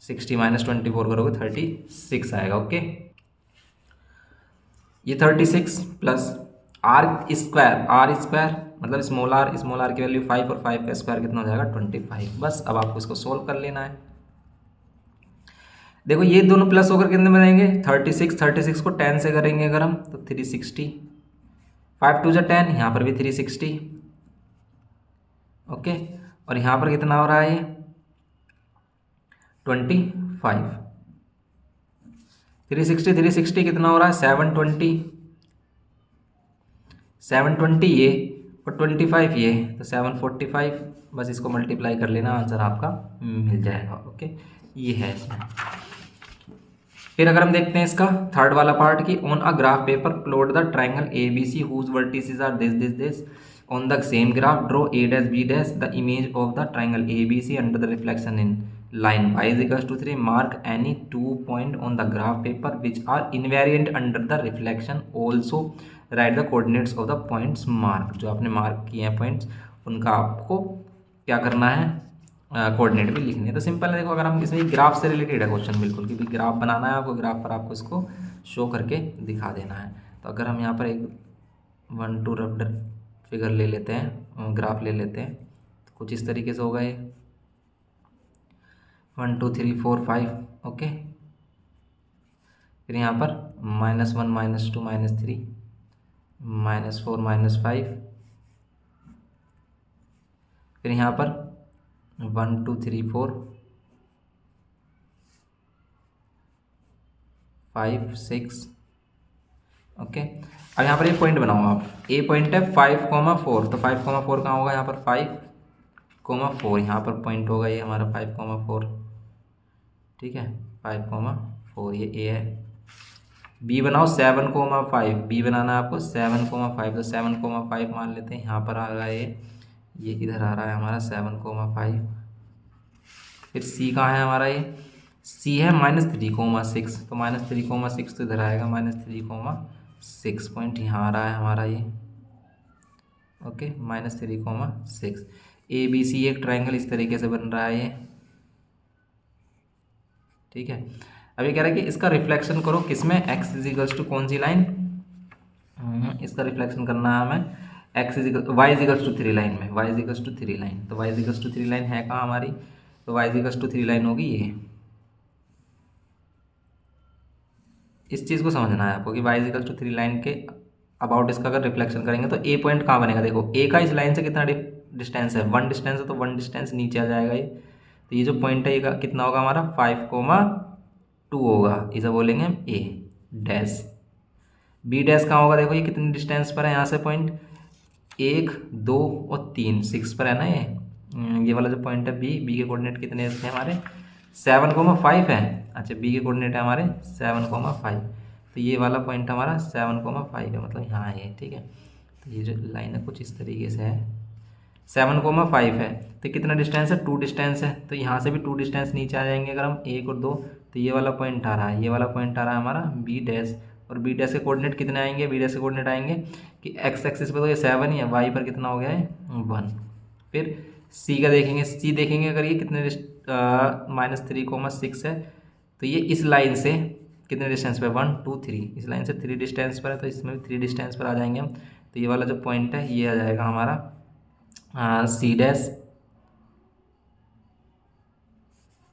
[SPEAKER 1] 60 माइनस 24 करोगे 36 आएगा, ओके। ये 36 प्लस आर स्क्वायर मतलब स्मॉल आर की वैल्यू 5, और 5 का स्क्वायर कितना हो जाएगा 25। बस अब आपको इसको सोल्व कर लेना है। देखो ये दोनों प्लस होकर कितने बनेंगे 36 को 10 से करेंगे अगर हम तो 360, 5 2 10, यहाँ पर भी 360, ओके। और यहाँ पर कितना हो रहा है ये 25, 360 कितना हो रहा है 720 ये और 25 ये, तो 745, बस इसको मल्टीप्लाई कर लेना, आंसर आपका मिल जाएगा, ओके। ये है इसमें। फिर अगर हम देखते हैं इसका थर्ड वाला पार्ट की, on a graph paper plot the triangle A B C whose vertices are this on the same graph, draw A dash B dash the image of the triangle A B C under the reflection in line y is equals to 3, mark any 2 point on the graph paper which are invariant under the reflection, also write the coordinates of the points mark। जो आपने mark किए हैं points उनका आपको क्या करना है, coordinate भी लिखने हैं। तो सिंपल है, देखो अगर हम इसमें ग्राफ से रिलेटेड है क्वेश्चन बिल्कुल, क्योंकि ग्राफ बनाना है आपको, ग्राफ पर आपको इसको शो करके दिखा देना है। तो अगर हम यहाँ पर एक 1 2 रफ फिगर ले लेते हैं, ग्राफ ले लेते हैं, तो कुछ इस तरीके से होगा ये 1 2 3 4 5, ओके। फिर यहाँ पर -1 -2 -3 -4 -5, फिर यहाँ पर 1 2 3 4 5 6, ओके, अब यहाँ पर एक पॉइंट बनाओ आप, ए पॉइंट है 5,4, तो 5,4 कहाँ होगा, यहाँ पर 5,4, यहाँ पर पॉइंट होगा ये हमारा 5,4, ठीक है, 5,4 ये ए है। बी बनाओ 7,5, बी बनाना है आपको 7,5, तो 7,5 मान लेते हैं, यहाँ पर आ रहा है ये इधर आ रहा है हमारा 7,5। फिर सी कहाँ है हमारा, ये सी है -3,6, तो -3,6 तो इधर आएगा -3,6 पॉइंट यहाँ आ रहा है हमारा ये, ओके, -3,6। ए बी सी एक ट्रायंगल इस तरीके से बन रहा है ये, ठीक है। अभी कह रहा है कि इसका रिफ्लेक्शन करो किसमें, एक्स इजिकल्स टू कौन सी लाइन, इसका रिफ्लेक्शन करना है हमें वाई इजिकल्स टू 3 लाइन में, वाई इजिकल्स टू 3 लाइन, तो वाई इजिकल्स टू 3 लाइन है कहाँ हमारी, तो वाई इजिकल्स टू 3 लाइन होगी ये। इस चीज़ को समझना है आपको कि वाई इजिकल्स टू 3 लाइन के अबाउट इसका अगर रिफ्लेक्शन करेंगे तो ए पॉइंट कहाँ बनेगा, देखो ए का इस लाइन से कितना डिस्टेंस है, 1 डिस्टेंस है, तो 1 डिस्टेंस नीचे आ जाएगा ये, तो ये जो पॉइंट है ये कितना होगा हमारा 5,2 होगा, इसे बोलेंगे हम ए डैश। बी डैश कहाँ होगा, देखो ये कितनी डिस्टेंस पर है यहाँ से पॉइंट, 1 2 और 3, 6 पर है ना ये वाला जो पॉइंट है बी के कोऑर्डिनेट कितने इसके हमारे 7,5 है, अच्छा बी के कोऑर्डिनेट है हमारे 7,5, तो ये वाला पॉइंट हमारा 7,5 है, मतलब यहाँ है, ठीक है। तो ये जो लाइन है कुछ इस तरीके से है, 7,5 है, तो कितना डिस्टेंस है, 2 डिस्टेंस है, तो यहाँ से भी 2 डिस्टेंस नीचे आ जाएंगे अगर हम 1 और 2, तो ये वाला पॉइंट आ रहा है, ये वाला पॉइंट आ रहा है हमारा बी डैश, और बी डैश के कोऑर्डिनेट कितने आएंगे, बी डैश के कोऑर्डिनेट आएंगे कि एक्स एक्सिस पे तो ये 7 ही है, वाई पर कितना हो गया है 1। फिर सी का देखेंगे, सी देखेंगे अगर ये कितने -3,6 है, तो ये इस लाइन से कितने डिस्टेंस पर 1 2 3, इस लाइन से 3 डिस्टेंस पर है, तो इसमें भी 3 डिस्टेंस पर आ जाएंगे हम, तो ये वाला जो पॉइंट है ये आ जाएगा हमारा सी डैश,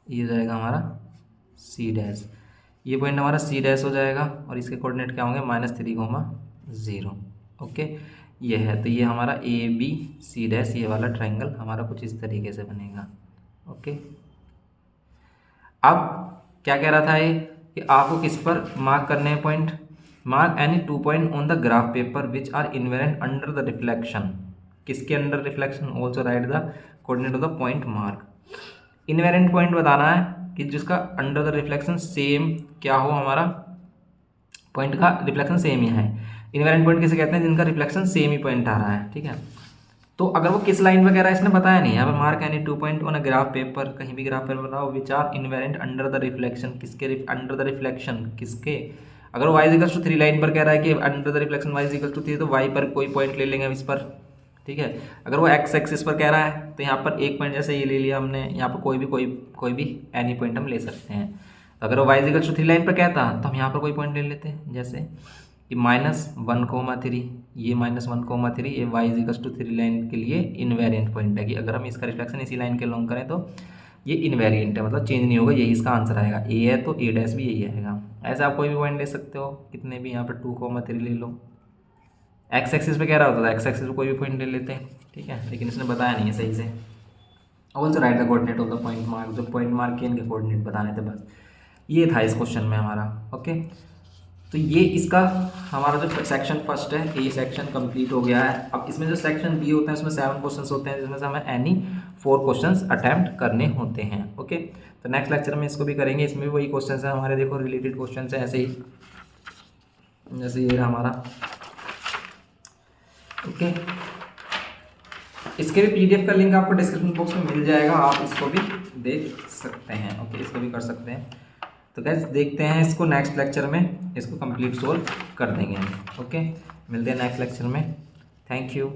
[SPEAKER 1] ये जाएगा हमारा सी डैश, ये पॉइंट हमारा सी डैश हो जाएगा, और इसके कोऑर्डिनेट क्या होंगे -3,0, ओके, ये है, तो ये हमारा ए बी सी डैश ये वाला ट्रायंगल हमारा कुछ इस तरीके से बनेगा, ओके। अब क्या कह रहा था ये कि आपको किस पर मार्क करने हैं point, mark any 2 point on the graph paper which are invariant under the reflection, किसके under reflection, also write the coordinate of the point mark. Invariant point बताना है कि जिसका अंडर द रिफ्लेक्शन सेम क्या हो, हमारा पॉइंट का reflection same ही है। इन्वेरेंट पॉइंट किसे कहते हैं, जिनका रिफ्लेक्शन सेम ही पॉइंट आ रहा है, ठीक है। तो अगर वो किस लाइन वगैरह इसने बताया नहीं, यहाँ पर mark any 2 point on a graph paper, कहीं भी ग्राफ पेपर बनाओ which are invariant under the reflection, किसके अंडर द रिफ्लेक्शन किसके, अगर वाई इक्वल्स टू 3 लाइन पर कह रहा है कि under the reflection Y equals to 3, तो वाई पर कोई पॉइंट ले लेंगे हम इस पर, ठीक है। अगर वो एक्स एक्सिस पर कह रहा है तो यहाँ पर एक पॉइंट जैसे ये ले लिया हमने, यहाँ पर कोई भी एनी पॉइंट हम ले सकते हैं। तो अगर वो वाई इक्वल्स टू 3 लाइन पर कहता तो हम यहाँ पर कोई पॉइंट ले लेते हैं, जैसे कि -1,3, ये -1,3, ये वाई इक्वल्स टू 3 लाइन के लिए इनवेरिएंट पॉइंट है कि अगर हम इसका रिफ्लेक्शन इसी लाइन के लॉन्ग करें तो ये इनवेरिएंट है, मतलब चेंज नहीं होगा, यही इसका आंसर आएगा। ए है तो ए डैश भी यही आएगा। ऐसे आप कोई भी पॉइंट ले सकते हो, कितने भी, यहाँ पर 2,3 ले लो। एक्स एक्सिस पे कह रहा होता था, एक्स एक्सिस पे कोई भी पॉइंट ले लेते हैं, ठीक है, लेकिन इसने बताया नहीं है सही से। Also write the coordinate of the point mark, जो पॉइंट मार्क के इनके कोऑर्डिनेट बताने थे, बस ये था इस क्वेश्चन में हमारा, ओके। तो ये इसका हमारा जो सेक्शन फर्स्ट है, ये सेक्शन कंप्लीट हो गया है। अब इसमें जो सेक्शन बी होता है उसमें 7 क्वेश्चंस होते हैं, जिसमें से हमें एनी 4 क्वेश्चंस अटैम्प्ट करने होते हैं, ओके। तो नेक्स्ट लेक्चर में इसको भी करेंगे, इसमें भी वही क्वेश्चंस हैं हमारे, देखो रिलेटेड क्वेश्चंस हैं ऐसे ही, जैसे ये हमारा, ओके। इसके भी पीडीएफ का लिंक आपको डिस्क्रिप्शन बॉक्स में मिल जाएगा, आप इसको भी देख सकते हैं, ओके, इसको भी कर सकते हैं। तो गाइस देखते हैं इसको नेक्स्ट लेक्चर में, इसको कंप्लीट सोल्व कर देंगे हम, ओके। मिलते हैं नेक्स्ट लेक्चर में, थैंक यू।